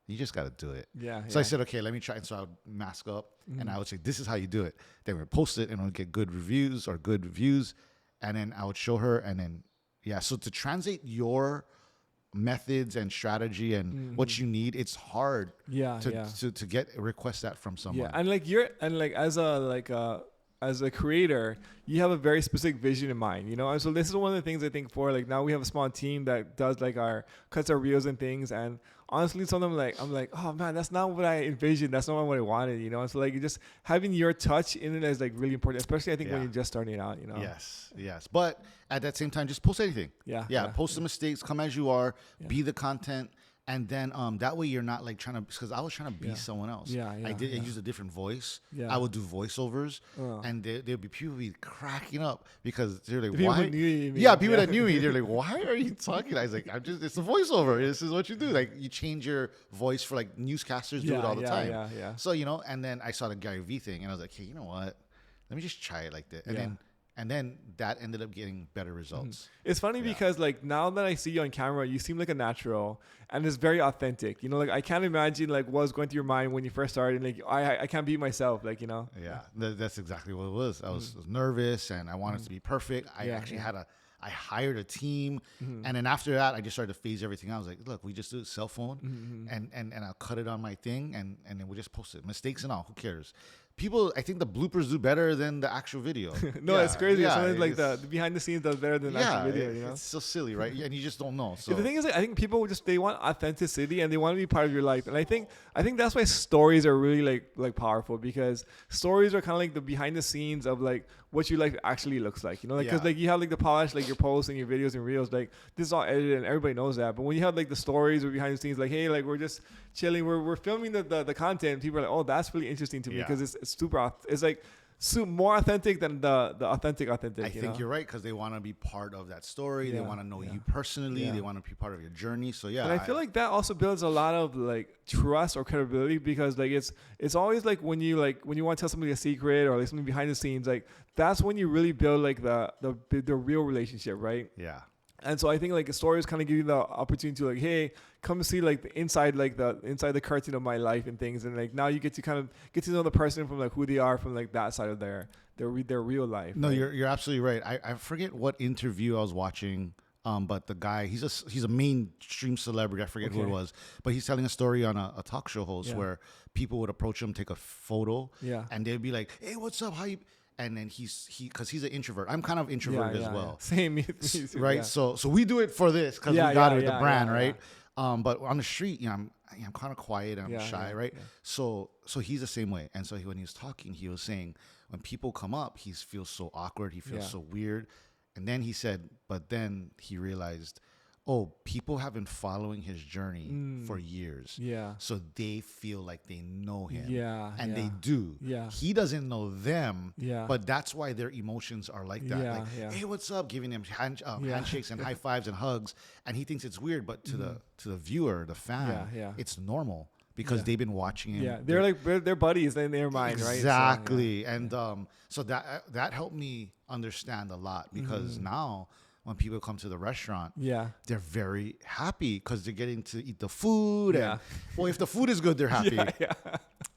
you just got to do it. So I said, okay, let me try. And so I would mask up and I would say, this is how you do it. Then we would post it and we'd get good reviews or good views. And then I would show her. And then, so to translate your methods and strategy and what you need, it's hard to request that from someone. And as a creator, you have a very specific vision in mind, you know. And so this is one of the things I think for like now we have a small team that does like cuts our reels and things. And honestly, some of them I'm like, oh man, that's not what I envisioned. That's not what I wanted, you know. And so like just having your touch in it is like really important, especially I think when you're just starting out, you know. Yes. But at that same time, just post anything. Post the mistakes, come as you are, be the content. And then that way you're not like trying to, because I was trying to be someone else. I used a different voice. I would do voiceovers, and there'd be people be cracking up because they're like, why? People that knew me, they're like, why are you talking? I was like, it's a voiceover. This is what you do. Like you change your voice for like newscasters do it all the time. So, you know, and then I saw the Gary Vee thing, and I was like, hey, you know what? Let me just try it like that. And then that ended up getting better results. It's funny because like now that I see you on camera, you seem like a natural and it's very authentic. You know, like I can't imagine like what was going through your mind when you first started. Like I can't be myself, like, you know. Yeah, that's exactly what it was. I was nervous and I wanted to be perfect. I I hired a team, and then after that, I just started to phase everything out. I was like, look, we just do a cell phone, and I'll cut it on my thing, and then we'll just post it. Mistakes and all, who cares? People, I think the bloopers do better than the actual video. It's crazy. Sometimes like the behind the scenes does better than the actual video. You know? It's so silly, right? And you just don't know. So the thing is, like, I think people they want authenticity and they want to be part of your life. And I think that's why stories are really like powerful, because stories are kind of like the behind the scenes of like what your life actually looks like. You know, like because like you have like the polish, like your posts and your videos and reels, like this is all edited and everybody knows that. But when you have like the stories or behind the scenes, like hey, like we're just chilling, we're filming the content. People are like, oh, that's really interesting to me because it's super. It's like more authentic than the authentic. I think you're right, because they want to be part of that story. They want to know you personally. They want to be part of your journey. So and I feel like that also builds a lot of like trust or credibility, because like it's always like when you want to tell somebody a secret or like something behind the scenes, like that's when you really build like the real relationship, right? Yeah. And so I think like stories kind of give you the opportunity to like, hey, come see like the inside the curtain of my life and things, and like now you get to kind of get to know the person from like who they are from like that side of their real life. No, right? you're absolutely right. I forget what interview I was watching. But the guy, he's a mainstream celebrity. I forget who it Okay. was, but he's telling a story on a talk show host Yeah. where people would approach him, take a photo, Yeah. and they'd be like, "Hey, what's up? How you?" And then because he's an introvert. I'm kind of introverted as well, Same, me too, right? yeah. So we do it for this because Yeah, we got yeah, it, the yeah, brand, yeah, right? But on the street, I'm kind of quiet and I'm Yeah, shy, yeah, right? yeah. So he's the same way. And so when he was talking, he was saying when people come up, he feels so awkward, he feels Yeah. so weird. And then he said, but then he realized, oh, people have been following his journey for years. Yeah. So they feel like they know him. Yeah, And yeah. they do. Yeah. He doesn't know them. Yeah. But that's why their emotions are like that. Yeah, Like, yeah. hey, what's up? Giving him Yeah. handshakes and high fives and hugs. And he thinks it's weird. But to the viewer, the fan, Yeah. it's normal because Yeah. they've been watching him. Yeah, they're buddies in their mind, right? Exactly. And so that helped me understand a lot because now when people come to the restaurant, they're very happy because they're getting to eat the food. Yeah. And, well, if the food is good, they're happy. Yeah.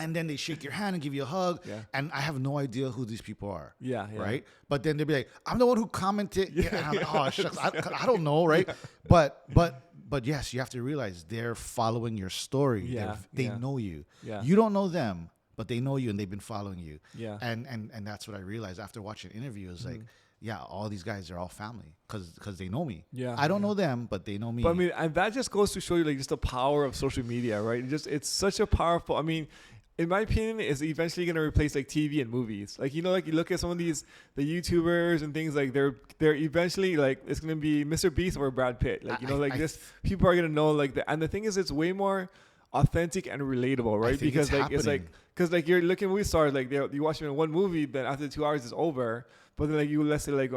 And then they shake your hand and give you a hug. Yeah. And I have no idea who these people are. Yeah. Right? But then they'll be like, I'm the one who commented. Yeah. And I'm like, oh, shucks. I don't know, right? But yes, you have to realize they're following your story. Yeah, They yeah. know you. Yeah. You don't know them, but they know you and they've been following you. Yeah. And that's what I realized after watching interviews. Like, yeah, all these guys are all family because they know me. Yeah, I don't know them, but they know me. But I mean, and that just goes to show you like just the power of social media, right? It's such a powerful. I mean, in my opinion, it's eventually going to replace like TV and movies. Like like you look at some of the YouTubers and things like they're eventually like it's going to be Mr. Beast or Brad Pitt. Like this, people are going to know like and the thing is, it's way more authentic and relatable, right? Because it's like because like you're looking movie stars like you watch them in one movie, then after 2 hours it's over. But then like you let's say like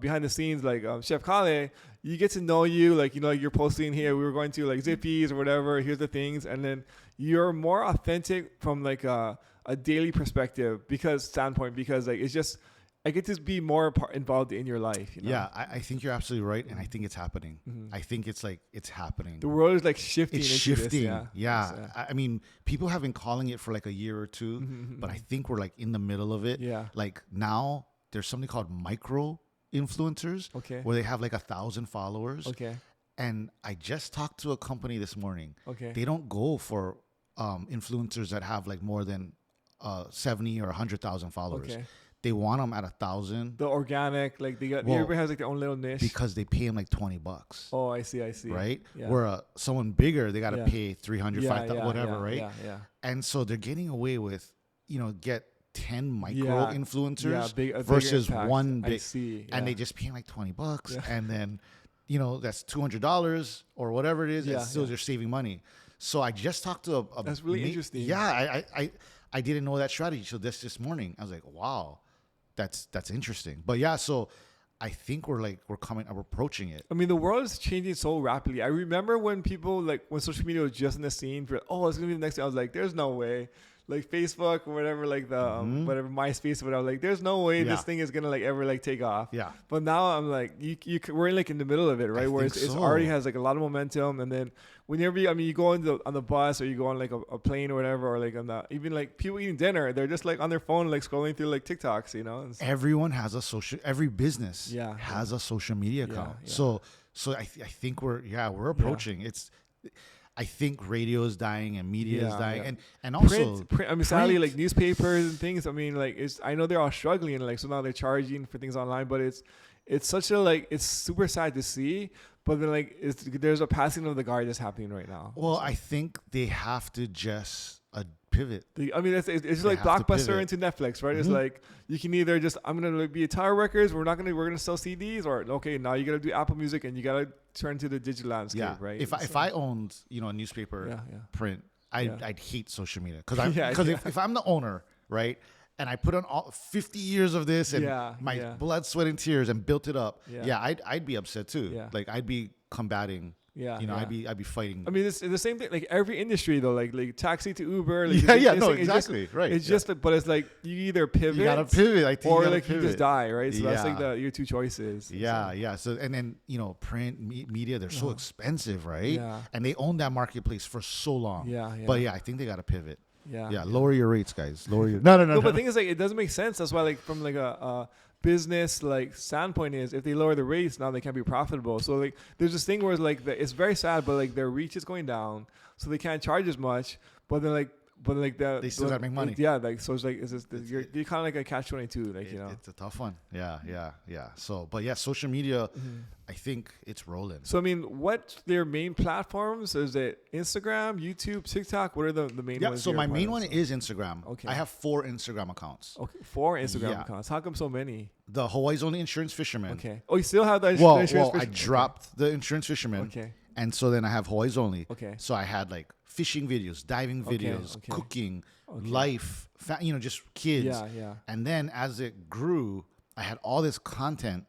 behind the scenes like Chef Kale, you get to know you like like you're posting here we were going to like Zippy's or whatever. Here's the things, and then you're more authentic from like a daily perspective because like it's just I get to be more involved in your life. Yeah, I think you're absolutely right, and I think it's happening. I think it's happening. The world is like shifting. It's into shifting. This, yeah. I mean, people have been calling it for like a year or two, but I think we're like in the middle of it. Yeah. Like now, there's something called micro influencers. Okay. Where they have like 1,000 followers. Okay. And I just talked to a company this morning. Okay. They don't go for influencers that have like more than 70 or 100,000 followers. Okay. They want them at 1,000. The organic, like everybody has like their own little niche. Because they pay them like $20. Oh, I see. Right? Yeah. Where someone bigger, they got to Yeah. pay 300, 5,000, whatever, right? Yeah. And so they're getting away with, get 10 micro influencers a versus bigger impact. one I big. see. And they just pay like $20. And then, that's $200 or whatever it is. Yeah, and still they're saving money. So I just talked to a That's really interesting. Yeah, I didn't know that strategy. So this morning, I was like, wow, that's interesting. But yeah, so I think we're approaching it. I mean, the world is changing so rapidly. I remember when when social media was just in the scene for, it's going to be the next thing. I was like, there's no way. Like Facebook or whatever, like the whatever MySpace or whatever. Like, there's no way this thing is gonna ever take off. Yeah. But now I'm like, we're like in the middle of it, right? Where it's already has like a lot of momentum, and then whenever you go on the bus or you go on like a plane or whatever, or like even like people eating dinner, they're just like on their phone like scrolling through like TikToks, Everyone has every business has a social media account. Yeah. So I think we're approaching. I think radio is dying and media is dying, and also print. I mean, sadly, like newspapers and things. I mean, like I know they're all struggling, like so now they're charging for things online, but it's such a it's super sad to see. But then there's a passing of the guard that's happening right now. Well, I think they have to just pivot. I mean, it's just like Blockbuster into Netflix, right? It's like you can either just I'm gonna be a Tower Records. We're gonna sell CDs, or okay, now you gotta do Apple Music and you gotta turn to the digital landscape, right? If I owned a newspaper print, I'd hate social media because if I'm the owner, right, and I put on all 50 years of this and my blood, sweat, and tears and built it up, I'd be upset too. Yeah. Like I'd be combating Yeah, You know, yeah. I'd be fighting. I mean, it's the same thing. Like every industry, though, like taxi to Uber. Like Exactly, right. It's just, but it's like you either pivot, You gotta pivot. I think or you gotta like you pivot. just die, right? So that's Yeah. like your two choices. Yeah, So, yeah. So and then print media, they're so Uh-huh. expensive, right? Yeah. And they own that marketplace for so long. Yeah, yeah. But yeah, I think they gotta pivot. Yeah. Yeah, lower your rates, guys. Lower your no. No, but the thing is, like, it doesn't make sense. That's why, like, from like a business like standpoint, is if they lower the rates, now they can't be profitable. So like, there's this thing where it's like it's very sad, but like their reach is going down, so they can't charge as much. But then like They still gotta make money. Yeah, like so it's like you're kind of like a catch-22, like It's a tough one. Yeah. So, but yeah, social media, I think it's rolling. So I mean, what's their main platforms? Is it Instagram, YouTube, TikTok? What are the main ones? So you're my a part main of? one is Instagram. Okay. I have 4 Instagram accounts. Okay, 4 Instagram Yeah. accounts. How come so many? The Hawaii's Only Insurance Fisherman. Okay. Oh, you still have that? Well, insurance I fisherman? dropped the Insurance Fisherman. Okay. And so then I have Hawaii's Only. Okay. So I had like fishing videos, diving Okay, videos, okay. cooking, Okay. life, just kids. Yeah. And then as it grew, I had all this content.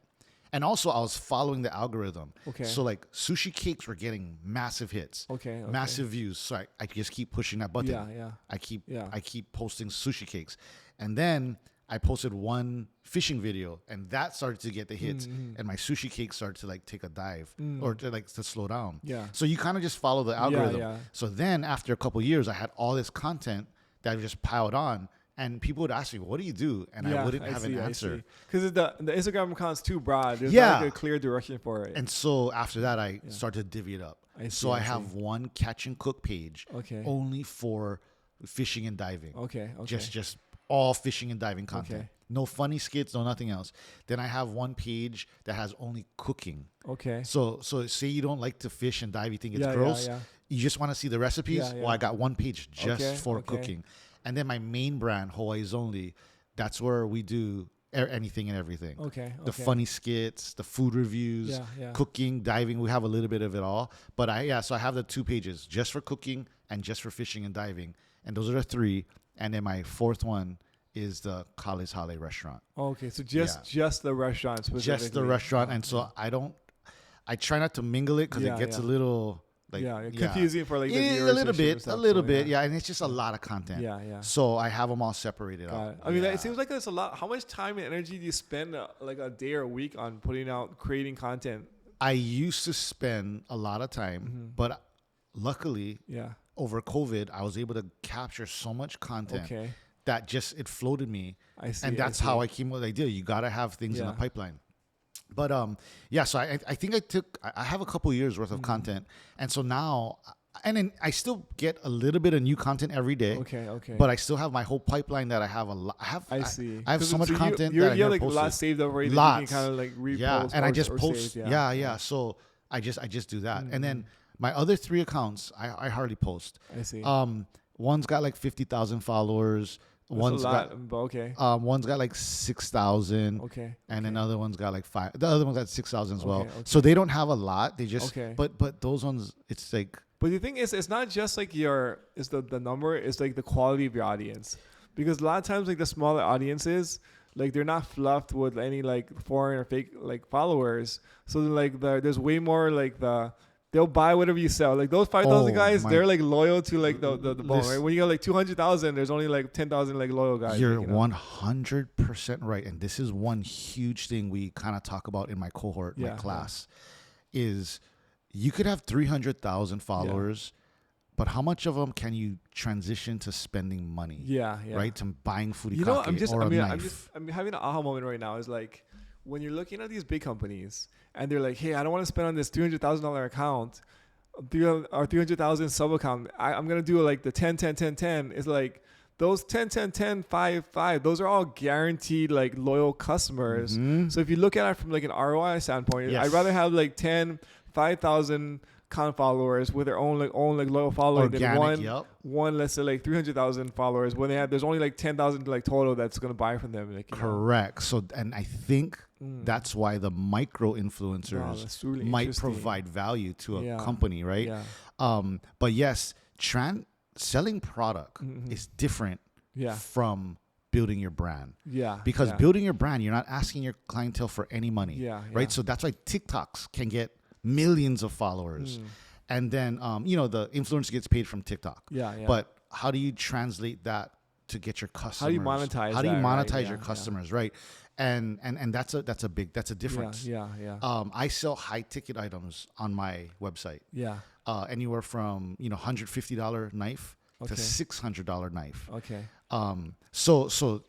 And also I was following the algorithm. Okay. So like sushi cakes were getting massive hits. Okay. Massive views. So I just keep pushing that button. Yeah. I keep Yeah. posting sushi cakes. And then I posted one fishing video and that started to get the hits. And my sushi cakes started to like take a dive or to slow down. Yeah. So you kind of just follow the algorithm. yeah. So then after a couple of years, I had all this content that just piled on. And people would ask me, "What do you do?" And I wouldn't have an answer. Because the Instagram account's too broad. There's Yeah. not like a clear direction for it. And so after that, I started to divvy it up. I see, So I I have see. one catch and cook page Okay. only for fishing and diving. Okay. Just all fishing and diving content. Okay. No funny skits, no nothing else. Then I have one page that has only cooking. Okay. So say you don't like to fish and dive, you think it's Yeah, gross. yeah. You just want to see the recipes. Yeah, Well, yeah. I got one page just Okay, for okay. cooking. And then my main brand, Hawaii's Only, that's where we do anything and everything. Okay. The funny skits, the food reviews, Yeah. cooking, diving. We have a little bit of it all. But so I have the 2 pages just for cooking and just for fishing and diving. And those are the 3. And then my 4th one is the Kale's Hale restaurant. Okay. So just the restaurant specifically. Just the restaurant. And so I try not to mingle it because Yeah, it gets yeah. a little confusing for like the a viewers little and shit and bit, stuff, a little so, bit. Yeah. And it's just a lot of content. Yeah. So I have them all separated Got out. it. I mean, Yeah. it seems like there's a lot. How much time and energy do you spend like a day or a week on creating content? I used to spend a lot of time, but luckily Yeah. over COVID, I was able to capture so much content Okay. that it floated me. I see. And that's how I came with the idea. You got to have things in the Yeah. pipeline. But so I think I have a couple years worth of content. And so now, and then I still get a little bit of new content every day. Okay. But I still have my whole pipeline that I have a lot. I see. I have so much content You that I have never like posted. lots saved up already. Lots. That you can kind of like repost. Yeah, and I just or post. save, Yeah. So I just do that. And then my other 3 accounts, I hardly post. I see. One's got like 50,000 followers. That's One's a lot, got but okay. one's got like 6,000. Okay. And another one's got like 5. The other one's got 6,000 as well. Okay. So they don't have a lot. They just Okay. but those ones, it's like But the thing is, it's not just like it's the number. It's like the quality of your audience, because a lot of times like the smaller audiences, like they're not fluffed with any like foreign or fake like followers. So like there's way more like they'll buy whatever you sell. Like those 5,000 guys, they're like loyal to like the bone, right? When you got like 200,000, there's only like 10,000 like loyal guys. you're like, you know? 100% right. And this is one huge thing we kind of talk about in my cohort, my class, is you could have 300,000 followers, but how much of them can you transition to spending money? Yeah. Right? To buying food You know, I'm knife. having an aha moment right now. Is like when you're looking at these big companies and they're like, hey, I don't want to spend on this $300,000 account, or 300,000 sub account. I'm gonna do like the 10, 10, 10, 10. It's like those 10, 10, 10, 5, 5. Those are all guaranteed like loyal customers. So if you look at it from like an ROI standpoint, Yes. I'd rather have like 10, 5,000 account followers with their own loyal following Organic, than one, let's say like 300,000 followers when there's only like 10,000 like total that's gonna buy from them. Like, Correct. So, and I think that's why the micro that's influencers really might interesting. provide value to a Yeah. company, right? Yeah. But yes, selling product is different from building your brand. Yeah. Because building your brand, you're not asking your clientele for any money, Yeah. right? So that's why TikToks can get millions of followers. And then, the influencer gets paid from TikTok. Yeah, yeah. But how do you translate that to get your customers? How do you monetize How do you that, right? monetize Yeah, your customers, right? And that's a difference. Yeah, yeah. I sell high ticket items on my website. Yeah. Anywhere from $150 knife to $600 knife. Okay. So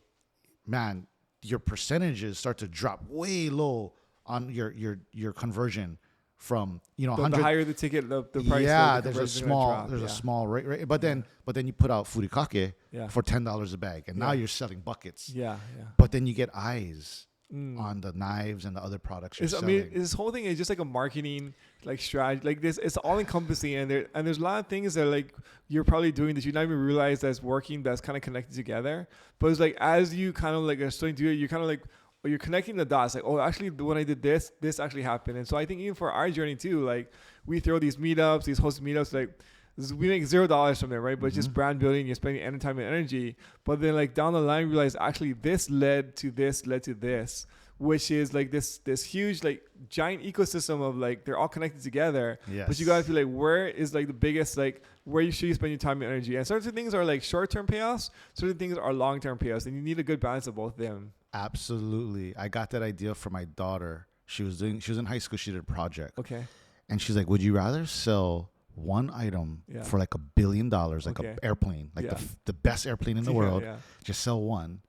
man, your percentages start to drop way low on your conversion from The 100. higher the ticket, the price. Yeah, the there's a conversion's gonna drop. small rate, right? But then you put out furikake Yeah. for $10 a bag, and now Yeah. you're selling buckets. Yeah, yeah. But then you get eyes on the knives and the other products you're selling. This whole thing is just like a marketing strategy. Like this, it's all encompassing, and there's a lot of things that like you're probably doing that you not even realize that's working. That's kind of connected together. But it's like as you kind of like are starting to do it, you're kind of like you're connecting the dots. Like, oh, actually, when I did this actually happened. And so I think even for our journey too, like we throw these meetups, these hosted meetups, like. We make $0 from them, right? But it's just brand building. You're spending any time and energy. But then, like down the line, you realize actually this led to this, which is like this huge like giant ecosystem of like they're all connected together. Yes. But you gotta feel like where is like the biggest like where you should spend your time and energy. And certain things are like short-term payoffs. Certain things are long-term payoffs, and you need a good balance of both of them. Absolutely, I got that idea from my daughter. She was in high school. She did a project. Okay. And she's like, would you rather sell one item for like $1 billion, like an airplane, like the best airplane in the world, just sell one?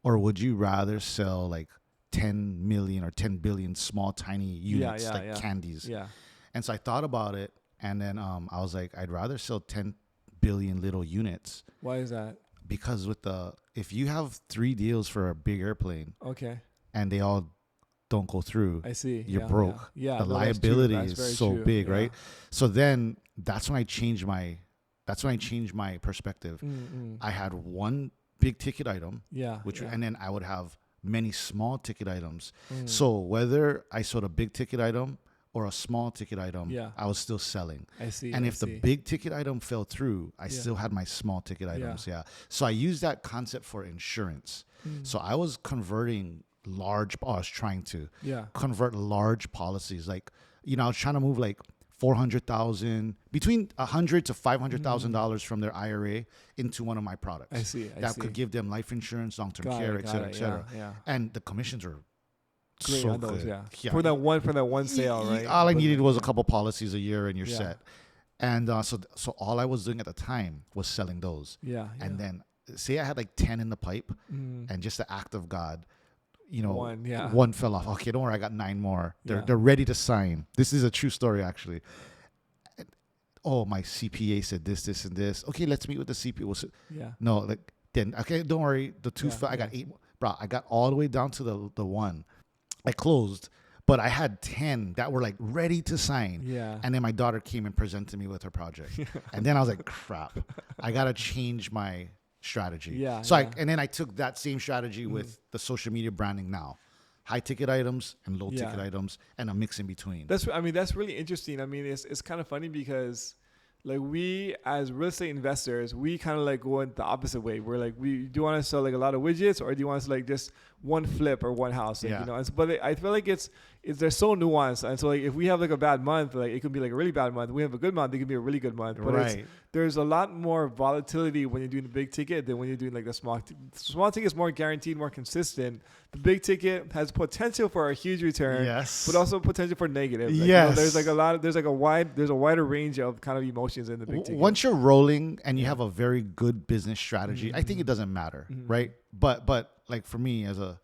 Or would you rather sell like 10 million or 10 billion small, tiny units, candies? Yeah. And so I thought about it. And then I was like, I'd rather sell 10 billion little units. Why is that? Because if you have 3 deals for a big airplane and they all don't go through, I see. You're broke. Yeah. The liability is so big, yeah. right? So then that's when I changed my perspective. I had one big ticket item, and then I would have many small ticket items. So whether I sold a big ticket item or a small ticket item, I was still selling. I see. And if the big ticket item fell through, I still had my small ticket items. Yeah. So I used that concept for insurance. So I was converting trying to convert large policies. Like, I was trying to move like $400,000 between $100,000 to $500,000 from their IRA into one of my products. I see. That could give them life insurance, long-term care, et cetera, et cetera. Yeah. And the commissions are great so on those, good. yeah. For that one sale, right? All I needed was a couple policies a year, and you're set. And so all I was doing at the time was selling those. Yeah. And then say I had like 10 in the pipe, and just the act of God. One fell off. Okay, don't worry, I got 9 more. They're ready to sign. This is a true story, actually. Oh, my CPA said this, and this. Okay, let's meet with the CPA. No, like then. Okay, don't worry. The 2 fell. I got 8. Bro, I got all the way down to the 1. I closed, but I had 10 that were like ready to sign. Yeah. And then my daughter came and presented me with her project, and then I was like, crap, I gotta change my strategy. So I took that same strategy with the social media branding now. High ticket items and low ticket items and a mix in between. That's really interesting. I mean, it's kind of funny because like we as real estate investors, we kind of like go in the opposite way. We're like, do you want to sell like a lot of widgets, or do you want to sell like just one flip or one house? Like, I feel like they're so nuanced. And so like if we have like a bad month, like it could be like a really bad month. We have a good month, it could be a really good month. But there's a lot more volatility when you're doing the big ticket than when you're doing like the small ticket is more guaranteed, more consistent. The big ticket has potential for a huge return, but also potential for negative. Like, there's a wider range of kind of emotions in the big ticket. Once you're rolling and you have a very good business strategy, I think it doesn't matter, right? But like for me as a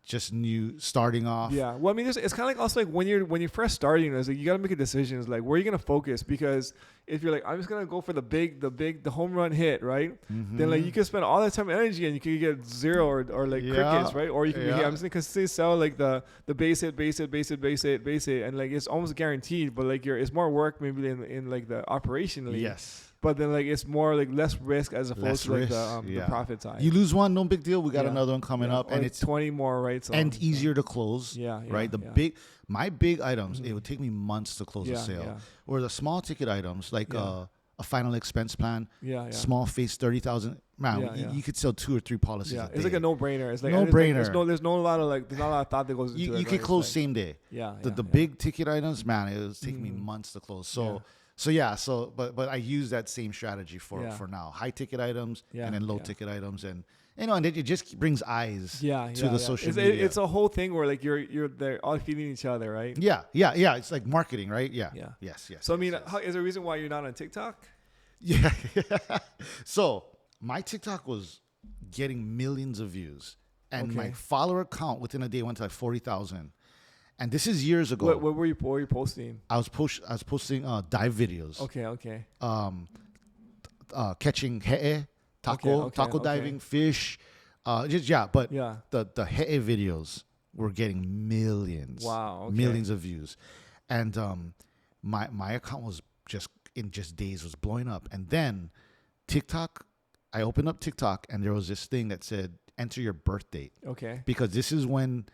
just new starting off. Yeah. Well, I mean, it's kind of like also like when you're first starting, it's like you got to make a decision. It's like, where are you going to focus? Because if you're like, I'm just going to go for the home run hit, right? Then like you can spend all that time and energy and you can get 0 or like crickets, right? Or you can I'm just going to consistently sell like the base hit. And like, it's almost guaranteed, but like it's more work maybe in like the operationally. Yes. But then like it's more like less risk as opposed to like the profit side. You lose one, no big deal. We got another one coming up, and it's 20 more, right? So, and easier to close. Right. My big items, it would take me months to close a sale. Or the small ticket items like a a final expense plan, Yeah. small face, 30,000. Man, you could sell 2 or 3 policies. Yeah, a it's day. like a no-brainer. It's like No-brainer. there's not a lot of thought that goes into it. You could close same day. The big ticket items, man, it was taking me months to close. But I use that same strategy for now. High ticket items and then low ticket items, and and it just brings eyes to the social media. It's a whole thing where like they're all feeding each other, right? Yeah. It's like marketing, right? Yeah. Yes. So I mean, is there a reason why you're not on TikTok? Yeah. So my TikTok was getting millions of views, and my follower count within a day went to like 40,000. And this is years ago. What were you posting? I was posting dive videos. Okay. Catching he'e, taco diving, fish. But the he'e videos were getting millions. Wow. Okay. Millions of views. And my account was in days was blowing up. And then TikTok, I opened up TikTok and there was this thing that said enter your birth date. Okay. Because this is when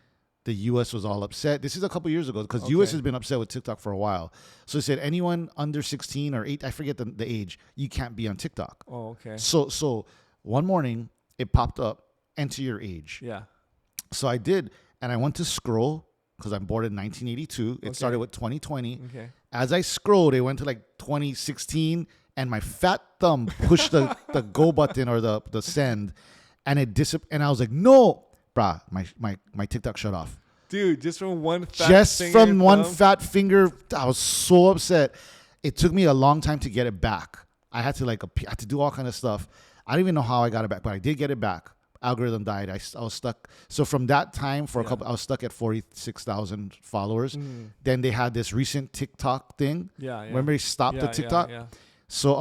the U.S. was all upset. This is a couple years ago because U.S. has been upset with TikTok for a while. So it said anyone under 16 or 8, I forget the age, you can't be on TikTok. Oh, okay. So one morning it popped up, enter your age. Yeah. So I did, and I went to scroll because I'm born in 1982. It started with 2020. Okay. As I scrolled, it went to like 2016, and my fat thumb pushed the go button or the send, and it disappeared. And I was like, no. Bruh, my TikTok shut off. Dude, just from one fat finger, I was so upset. It took me a long time to get it back. I had to do all kind of stuff. I don't even know how I got it back, but I did get it back. Algorithm died. I was stuck. So from that time for a couple, I was stuck at 46,000 followers. Then they had this recent TikTok thing. Yeah. Remember they stopped the TikTok? Yeah. So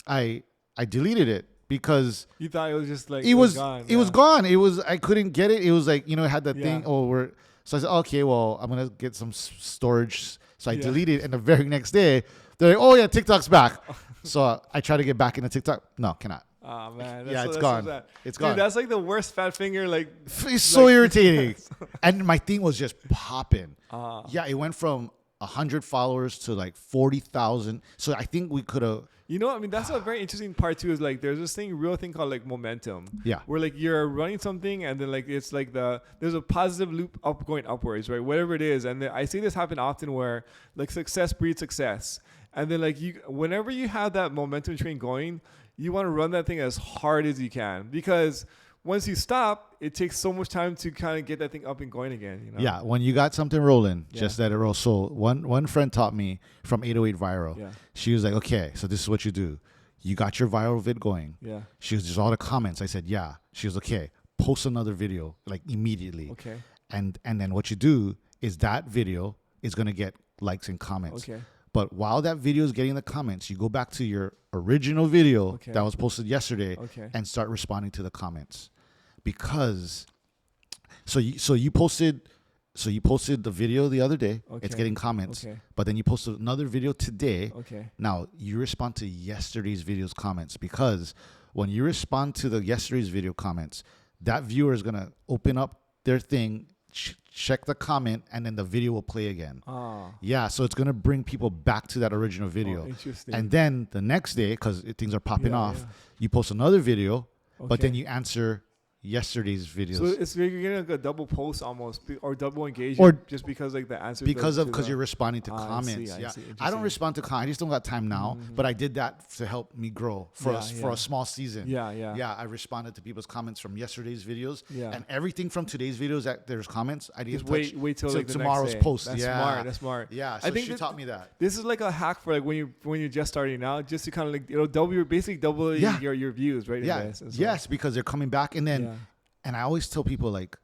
I deleted it. Because you thought it was just like it was gone. It was gone. It was I couldn't get it. It was like it had that thing. So I said, okay, well I'm gonna get some storage. So I deleted it, and the very next day they're like, oh yeah, TikTok's back. So I try to get back into TikTok. No, cannot. Oh man, it's gone. It's gone. Dude, that's like the worst fat finger. Like it's so irritating. And my thing was just popping. Yeah, it went from 100 followers to like 40,000. So I think we could have. You know, I mean, that's a very interesting part too. Is like there's this real thing called like momentum. Yeah. Where like you're running something and then like it's like there's a positive loop going upwards, right? Whatever it is, and I see this happen often where like success breeds success, and then like whenever you have that momentum train going, you want to run that thing as hard as you can because once you stop, it takes so much time to kind of get that thing up and going again. You know? Yeah, when you got something rolling, just let it roll. So one friend taught me from 808 Viral. Yeah. She was like, okay, so this is what you do. You got your viral vid going. Yeah. She was just all the comments. I said, yeah. She was okay. Post another video like immediately. Okay. And then what you do is that video is gonna get likes and comments. Okay. But while that video is getting the comments, you go back to your original video that was posted yesterday and start responding to the comments. Because so you posted the video the other day. It's getting comments. But then you posted another video today. Now you respond to yesterday's video's comments because when you respond to the yesterday's video comments, that viewer is gonna open up their thing, check the comment, and then the video will play again. Yeah, so it's gonna bring people back to that original video. Interesting. And then the next day, because things are popping off, you post another video, but then you answer yesterday's videos. So it's you're getting like a double post almost, or double engagement, or just because like the answer. Because you're responding to comments. I don't respond to comments. I just don't got time now. But I did that to help me grow for a small season. Yeah. I responded to people's comments from yesterday's videos. And everything from today's videos that there's comments, I didn't just wait till like tomorrow's the next day. post. That's smart. Yeah. So I think she taught me that. This is like a hack for like when you're just starting out, just to kind of like double your views, right? Yeah. Yes, because they're coming back, and then. And I always tell people, like,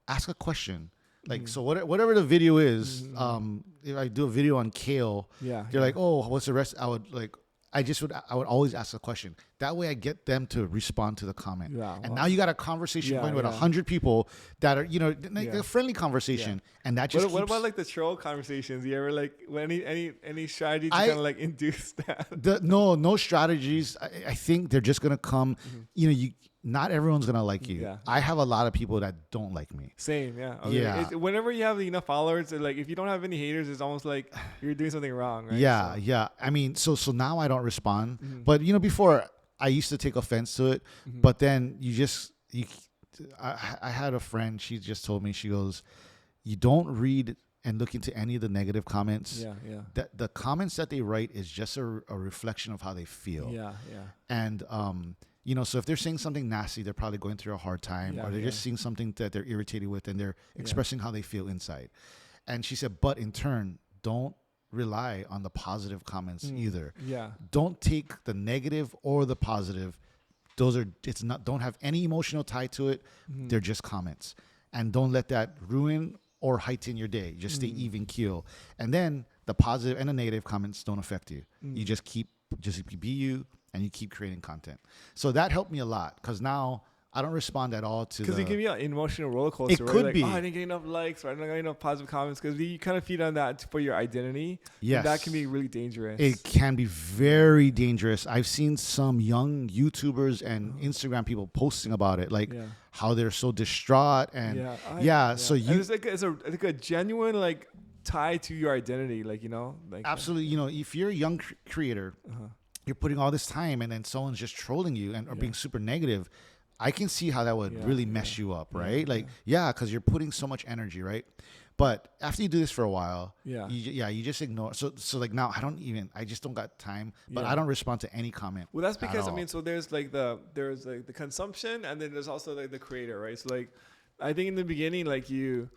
ask a question. Like, so whatever the video is, if I do a video on Kale, they're like, oh, what's the rest? I would always ask a question. That way I get them to respond to the comment. Yeah, and wow. now you got a conversation Yeah, going with yeah. 100 people that are, like Yeah. a friendly conversation. And that just What keeps... about like the troll conversations? You ever like any strategy to I- kind of like induce that? no strategies. I think they're just going to come, not everyone's going to like you. Yeah. I have a lot of people that don't like me. Same, yeah. Okay. Yeah. Whenever you have enough followers, like if you don't have any haters, it's almost like you're doing something wrong, right? Yeah, So, yeah. I mean, so now I don't respond. But before I used to take offense to it. Mm-hmm. But then I had a friend. She just told me, she goes, "You don't read and look into any of the negative comments. yeah, yeah, That the comments that they write is just a reflection of how they feel. yeah, yeah. And so if they're saying something nasty, they're probably going through a hard time, Yeah, or they're yeah. just seeing something that they're irritated with, and they're expressing how they feel inside." And she said, "But in turn, don't rely on the positive comments either. Yeah. Don't take the negative or the positive. Don't have any emotional tie to it. They're just comments. And don't let that ruin or heighten your day. Just stay even keel. And then the positive and the negative comments don't affect you. You just be you, and you keep creating content." So that helped me a lot, because now I don't respond at all to Because it can be an emotional roller coaster. It right? could like, be. Oh, I didn't get enough likes, or I didn't get enough positive comments. Because you kind of feed on that for your identity. Yes. And that can be really dangerous. It can be very dangerous. I've seen some young YouTubers and Instagram people posting about it, like how they're so distraught and So and you it's like a genuine like tie to your identity, like like absolutely, if you're a young creator, you're putting all this time, and then someone's just trolling you or being super negative. I can see how that would really mess you up, right? Because you're putting so much energy, right? But after you do this for a while, you just ignore. So like now I just don't got time, but I don't respond to any comment. Well, that's because at all. so there's like the consumption, and then there's also like the creator, right? So like I think in the beginning, like you're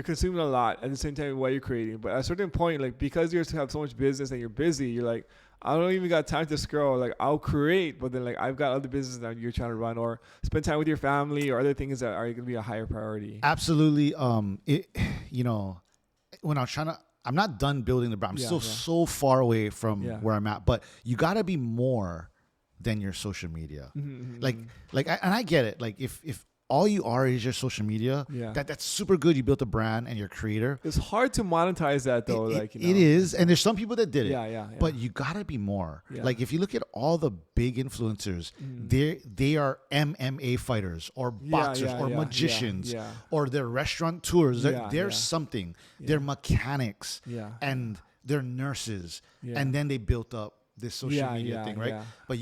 consuming a lot at the same time while you're creating, but at a certain point, like because you have so much business and you're busy, you're like, I don't even got time to scroll. Like I'll create, but then like I've got other businesses that you're trying to run, or spend time with your family, or other things that are going to be a higher priority. Absolutely. When I'm not done building the brand. I'm still so far away from where I'm at, but you got to be more than your social media. I get it. Like if all you are is your social media, that's super good. You built a brand and you're a creator. It's hard to monetize that though. It is. And there's some people that did it. Yeah. But you gotta be more. Yeah. Like if you look at all the big influencers, they are MMA fighters or boxers or magicians or they're restaurateurs. They're something. They're mechanics and they're nurses. And then they built up this social media thing, right? But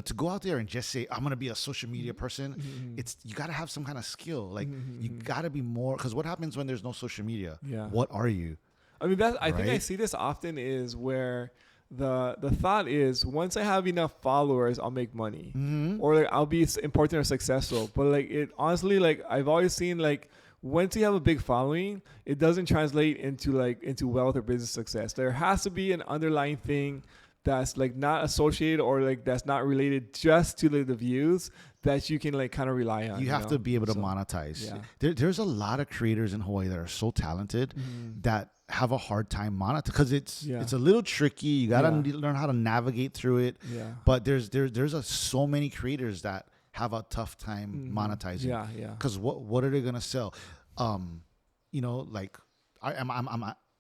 to go out there and just say, I'm going to be a social media person, you got to have some kind of skill. Like you got to be more, because what happens when there's no social media? What are you? I mean, I think I see this often is where the thought is, once I have enough followers, I'll make money, or like I'll be important or successful. But like it honestly, like I've always seen, like once you have a big following, it doesn't translate into wealth or business success. There has to be an underlying thing that's like not associated or like that's not related just to the views that you can like kind of rely on. You have to be able to monetize. There's a lot of creators in Hawaii that are so talented that have a hard time monetizing, because it's a little tricky. You got to learn how to navigate through it. But there's so many creators that have a tough time monetizing. Because what are they gonna sell? Like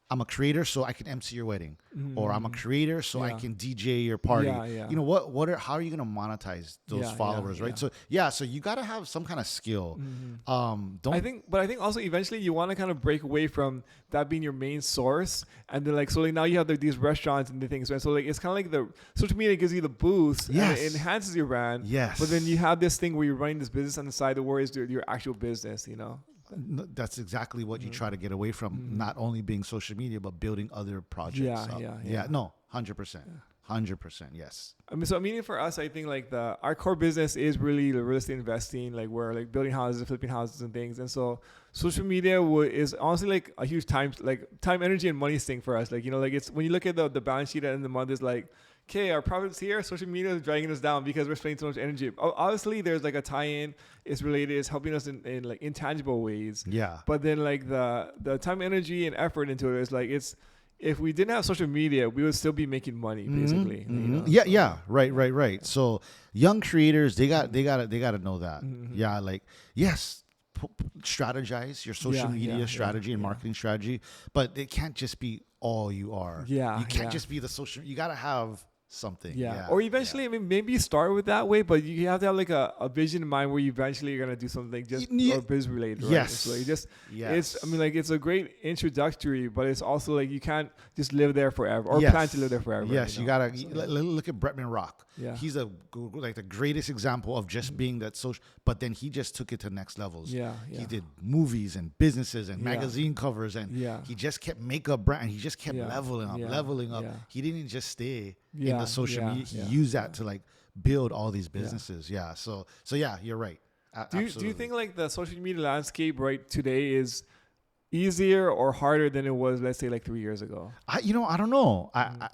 I'm a creator, so I can MC your wedding, or I'm a creator, so I can DJ your party. How are you gonna monetize those followers, right? So you gotta have some kind of skill. I think also eventually you want to kind of break away from that being your main source, and then now you have these restaurants and the things, right? So like it's kind of like the social media gives you the boost, and it enhances your brand. But then you have this thing where you're running this business on the side that worries your actual business, That's exactly what you try to get away from, not only being social media, but building other projects up. No, 100%. 100%, yes. I mean, for us, I think like our core business is really the real estate investing. Like we're like building houses, flipping houses and things. And so social media is honestly like a huge time, energy and money thing for us. Like, it's when you look at the balance sheet at the end of the month, is like, okay, our profits here, social media is dragging us down because we're spending so much energy. Obviously, there's like a tie-in. It's related. It's helping us in like intangible ways. Yeah. But then like the time, energy, and effort into it is like it's if we didn't have social media, we would still be making money, basically. You know, Yeah, so. yeah, right. So young creators, they gotta know that. Yeah, like yes, strategize your social media strategy and marketing strategy, but it can't just be all you are. Yeah, you can't just be the social. You gotta have something. Yeah. Or eventually, I mean, maybe you start with that way, but you have to have like a vision in mind where you eventually are gonna do something just or biz related, right? Yes. So you just, yes. it's, I mean, like it's a great introductory, but it's also like you can't just live there forever or plan to live there forever. Yes, you know? gotta look at Bretman Rock. Yeah. He's like the greatest example of just being that social, but then he just took it to next levels. Yeah. He did movies and businesses and magazine covers, and he just kept makeup brand. And he just kept leveling up. He didn't just stay in the social media. He used that to like build all these businesses. Yeah. So yeah, you're right. Do you think like the social media landscape right today is easier or harder than it was, let's say, like 3 years ago? I don't know. I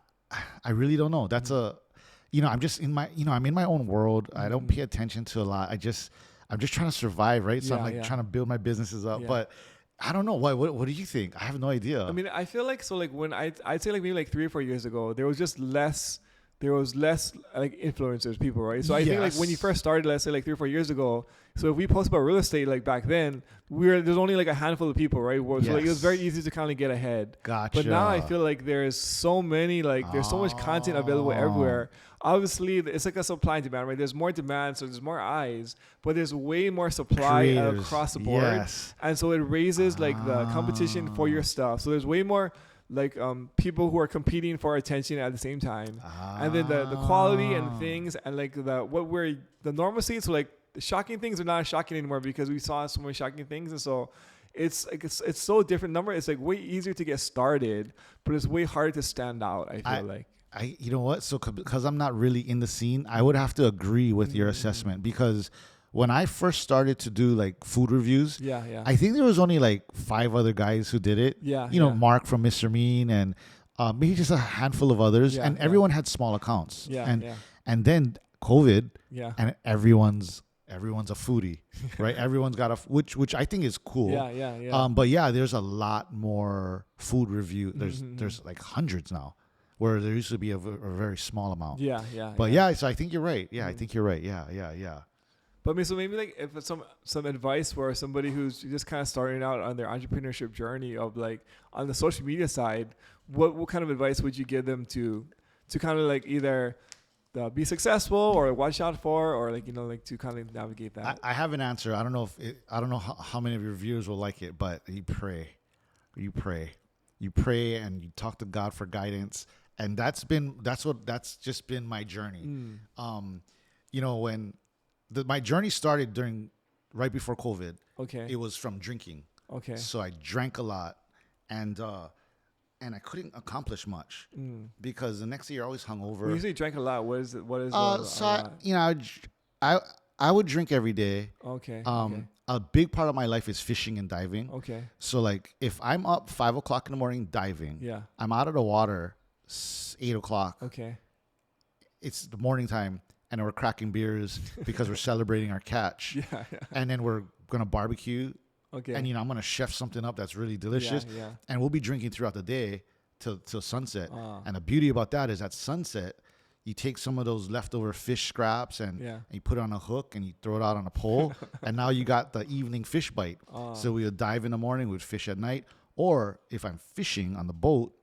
really don't know. That's I'm just in my, I'm in my own world. I don't pay attention to a lot. I'm just trying to survive, right? So I'm like trying to build my businesses up, but I don't know. What do you think? I have no idea. I mean, I feel like, so like when I'd say like maybe like 3 or 4 years ago, there was less like influencers, people, right? So I think like when you first started, let's say like 3 or 4 years ago, so if we post about real estate like back then, there's only like a handful of people, right? So like it was very easy to kind of get ahead. Gotcha. But now I feel like there's so many, like there's so much content available everywhere. Obviously, it's like a supply and demand, right? There's more demand, so there's more eyes, but there's way more supply across the board. Yes. And so it raises like the competition for your stuff. So there's way more like people who are competing for attention at the same time, and then the quality and things, and like the normalcy. So like the shocking things are not shocking anymore because we saw so many shocking things, and so it's like it's so different number. It's like way easier to get started, but it's way harder to stand out. I feel like. You know what? So because I'm not really in the scene, I would have to agree with your assessment, because when I first started to do like food reviews, I think there was only like 5 other guys who did it. Mark from Mr. Mean and maybe just a handful of others, and everyone had small accounts. And then COVID, and everyone's a foodie, right? Everyone's got which I think is cool. But there's a lot more food review. There's like hundreds now, where there used to be a very small amount. But so I think you're right. I think you're right. Yeah. But I mean, so maybe like if it's some advice for somebody who's just kind of starting out on their entrepreneurship journey of like on the social media side, what kind of advice would you give them to kind of like either be successful or watch out for, or like like to kind of navigate that? I have an answer. I don't know how many of your viewers will like it, but you pray, and you talk to God for guidance, and that's just been my journey. When my journey started right before COVID. Okay. It was from drinking. Okay. So I drank a lot, and I couldn't accomplish much because the next day you're always hungover. When you say drank a lot, what is? I would drink every day. Okay. A big part of my life is fishing and diving. Okay. So like if I'm up 5 o'clock in the morning diving, I'm out of the water 8 o'clock. Okay. It's the morning time, and we're cracking beers because we're celebrating our catch. And then we're gonna barbecue. Okay. And I'm gonna chef something up that's really delicious. And we'll be drinking throughout the day till sunset. And the beauty about that is at sunset, you take some of those leftover fish scraps and you put it on a hook and you throw it out on a pole, and now you got the evening fish bite. So we would dive in the morning, we'd fish at night, or if I'm fishing on the boat,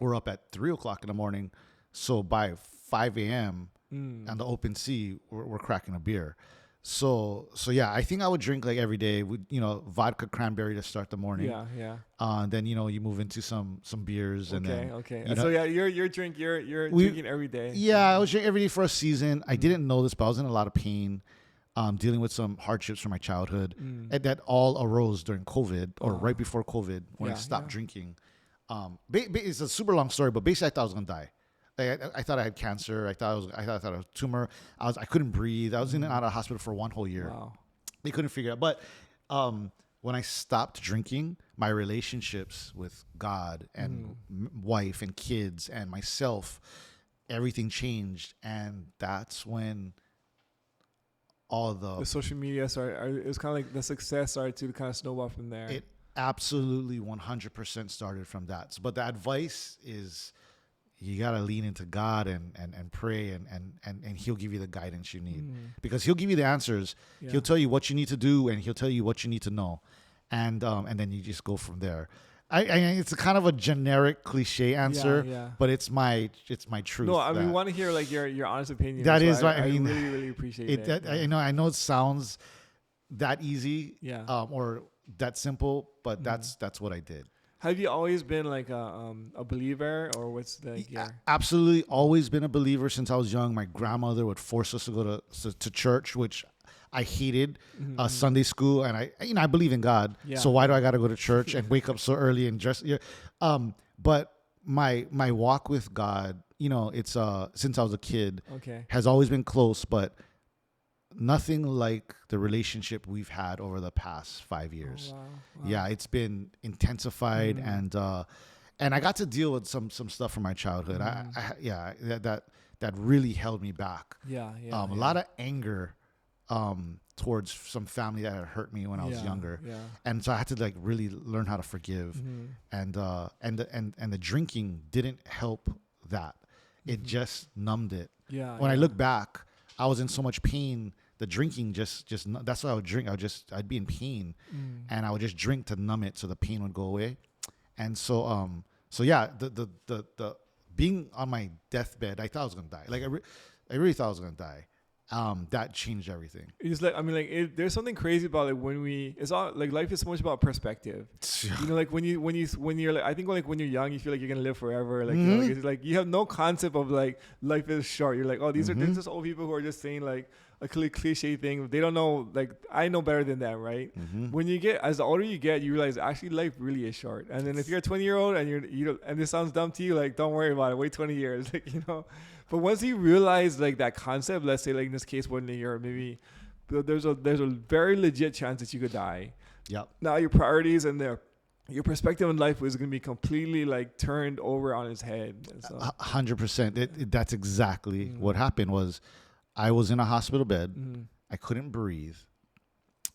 we're up at 3 o'clock in the morning. So by 5 a.m. on the open sea, we're cracking a beer. So I think I would drink like every day with vodka cranberry to start the morning. Then you move into some beers and then so you're drinking every day. I was drinking every day for a season. I didn't know this, but I was in a lot of pain, dealing with some hardships from my childhood, and that all arose during COVID or right before COVID when I stopped drinking. It's a super long story, but basically I thought I was gonna die. I thought I had cancer. I thought I had a tumor. I couldn't breathe. I was in and out of hospital for 1 whole year. Wow. They couldn't figure it out. But when I stopped drinking, my relationships with God and wife and kids and myself, everything changed. And that's when all the social media started. It was kind of like the success started to kind of snowball from there. absolutely 100% started from that. But the advice is you got to lean into God and pray and he'll give you the guidance you need because he'll give you the answers. Yeah. He'll tell you what you need to do and he'll tell you what you need to know. And then you just go from there. I it's a kind of a generic cliche answer, but it's my truth. No, I mean, we want to hear like your honest opinion. That is what I mean, really, really appreciate it. I know it sounds that easy, Yeah. or that simple, but that's what I did. Have you always been like a believer, or what's the Absolutely, always been a believer since I was young. My grandmother would force us to go to church, which I hated. Sunday school, and I believe in God. Yeah. So why do I got to go to church and wake up so early and dress? But my walk with God, it's since I was a kid, has always been close, but nothing like the relationship we've had over the past 5 years. Oh, wow. Yeah, it's been intensified, and I got to deal with some stuff from my childhood. That really held me back. A lot of anger towards some family that had hurt me when I was younger, and so I had to like really learn how to forgive, and the drinking didn't help that. It just numbed it. When I look back, I was in so much pain. The drinking just that's what I would drink. I'd be in pain, and I would just drink to numb it so the pain would go away. And so the being on my deathbed, I thought I was gonna die. Like I really thought I was gonna die. That changed everything. It's like, I mean, like there's something crazy about like it's all like life is so much about perspective. Like when you're like, I think like when you're young, you feel like you're gonna live forever. Like it's like you have no concept of like life is short. You're like, oh, there's just old people who are just saying like a cliche thing. They don't know, like I know better than them, right? When you get, as the older you get, you realize actually life really is short. And then if you're a 20-year-old and and this sounds dumb to you, like don't worry about it. Wait 20 years, like But once you realize like that concept, let's say like in this case, 1 year, maybe there's a very legit chance that you could die. Yep. Now your priorities and your perspective on life is going to be completely like turned over on its head. So. 100%. That's exactly what happened. Was I was in a hospital bed. I couldn't breathe.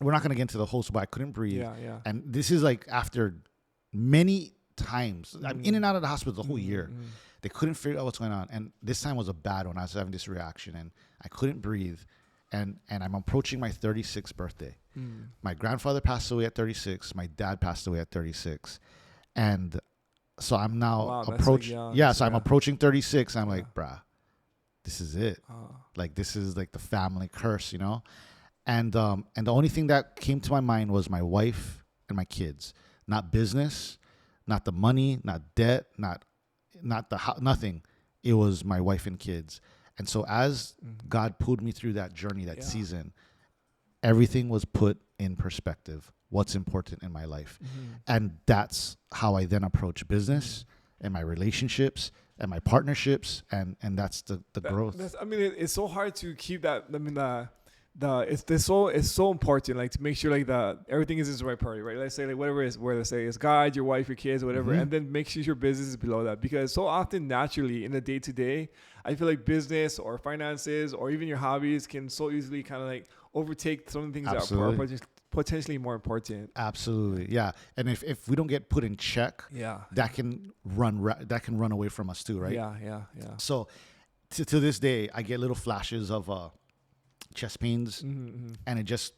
We're not going to get into the whole, but I couldn't breathe. Yeah. And this is like after many times. I'm in and out of the hospital the whole year. They couldn't figure out what's going on. And this time was a bad one. I was having this reaction and I couldn't breathe. And I'm approaching my 36th birthday. My grandfather passed away at 36. My dad passed away at 36. And so I'm now approaching. So I'm approaching 36. I'm like, bruh, this is it. Like, this is like the family curse, And the only thing that came to my mind was my wife and my kids. Not business, not the money, not debt, not nothing. It was my wife and kids. And so as God pulled me through that journey, that season, everything was put in perspective. What's important in my life. And that's how I then approach business and my relationships and my partnerships. And that's the growth. It's so hard to keep that. I mean, it's so important, like to make sure like everything is the right priority, right? Let's say like whatever it is, where let's say it's God, your wife, your kids, whatever, and then make sure your business is below that, because so often naturally in the day to day, I feel like business or finances or even your hobbies can so easily kind of like overtake some of the things that are potentially more important. Absolutely, yeah. And if we don't get put in check, that can run away from us too, right? Yeah. So to this day, I get little flashes of chest pains, and it's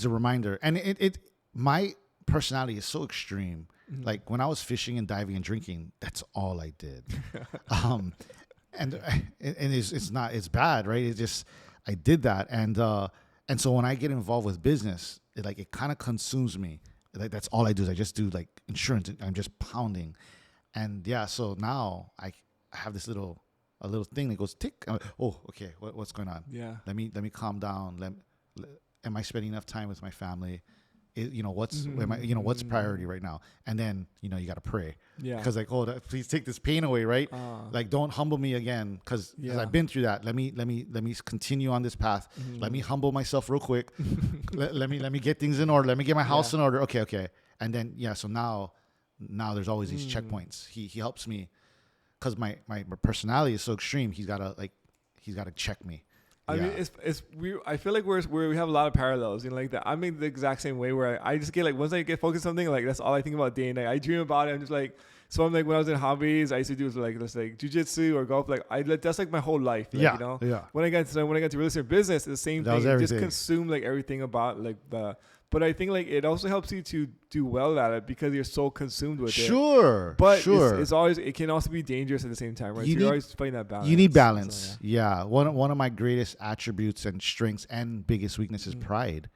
a reminder. And my personality is so extreme. Like when I was fishing and diving and drinking, that's all I did. And it's bad, right? It's just I did that, and so when I get involved with business, it kind of consumes me. Like that's all I do is I just do like insurance. I'm just pounding, and so now I have this little thing that goes tick. I'm like, oh, okay, what's going on? Yeah. Let me calm down. Am I spending enough time with my family? What's priority right now? And then you got to pray. Yeah. Because like, please take this pain away, right? Like, don't humble me again, because I've been through that. Let me continue on this path. Let me humble myself real quick. let me get things in order. Let me get my house in order. Okay. And then so now there's always these checkpoints. He helps me. Because my personality is so extreme, he's gotta check me. I mean, I feel like we have a lot of parallels, you know, like that. I'm in the exact same way where I just get like, once I get focused on something, like that's all I think about day and night. I dream about it. I'm just like, so I'm like, when I was in hobbies, I used to do like just like jujitsu or golf. Like that's like my whole life. Like, you know, when I got to real estate business, it's the same thing. Just consume like everything about like but I think like it also helps you to do well at it because you're so consumed with it. But it's always, it can also be dangerous at the same time, right? You're always fighting that balance. You need balance. So, yeah. One of my greatest attributes and strengths and biggest weakness is pride.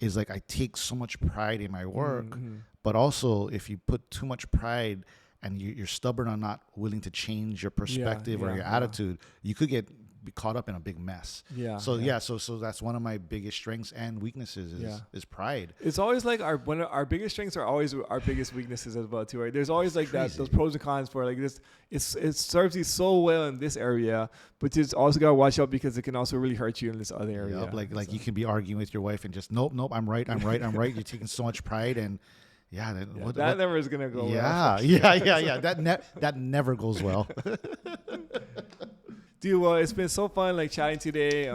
Is like I take so much pride in my work, but also if you put too much pride and you're stubborn or not willing to change your perspective or your attitude, you could be caught up in a big mess. So that's one of my biggest strengths and weaknesses is pride. It's always like our biggest strengths are always our biggest weaknesses as well too, right? There's always like those pros and cons for like this. It serves you so well in this area, but you also gotta watch out because it can also really hurt you in this other area. Like you can be arguing with your wife and just nope, I'm right. You're taking so much pride and. That never is gonna go well. That never goes well. Dude, well, it's been so fun like chatting today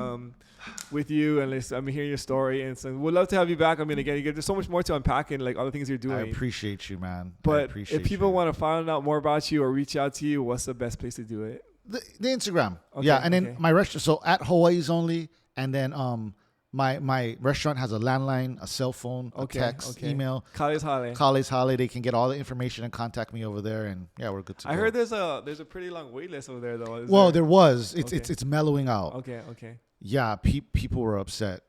with you, and I'm hearing your story, and so we'd love to have you back. I mean, again, there's so much more to unpack and like all the things you're doing. I appreciate you, man. But if people want to find out more about you or reach out to you, what's the best place to do it? The Instagram. And then my restaurant. So at Hawaii's Only, and then My restaurant has a landline, a cell phone, a text, email. Kale's Hale. They can get all the information and contact me over there, and we're good to go. I heard there's a pretty long wait list over there though. There was. It's mellowing out. Okay. Yeah, people were upset.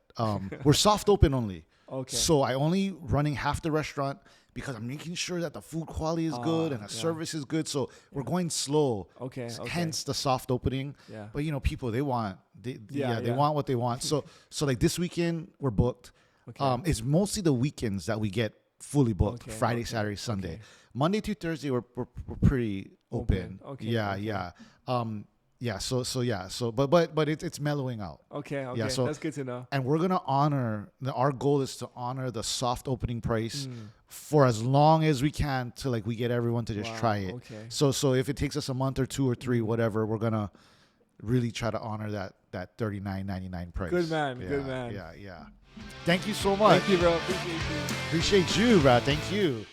We're soft open only. Okay. So I only running half the restaurant because I'm making sure that the food quality is good and the service is good. So we're going slow. Okay. Hence the soft opening. Yeah. But people they want what they want. So like this weekend we're booked. Okay. It's mostly the weekends that we get fully booked. Friday, Saturday, Sunday. Okay. Monday through Thursday we're pretty open. Okay. Yeah. But it's mellowing out. Okay. Yeah, so that's good to know. And we're gonna our goal is to honor the soft opening price for as long as we can till like we get everyone to just try it. Okay. So if it takes us a month or 2 or 3, whatever, we're gonna really try to honor that $39.99 price. Good man. Good man. Yeah. Thank you so much. Thank you, bro. Appreciate you, bro. Thank you.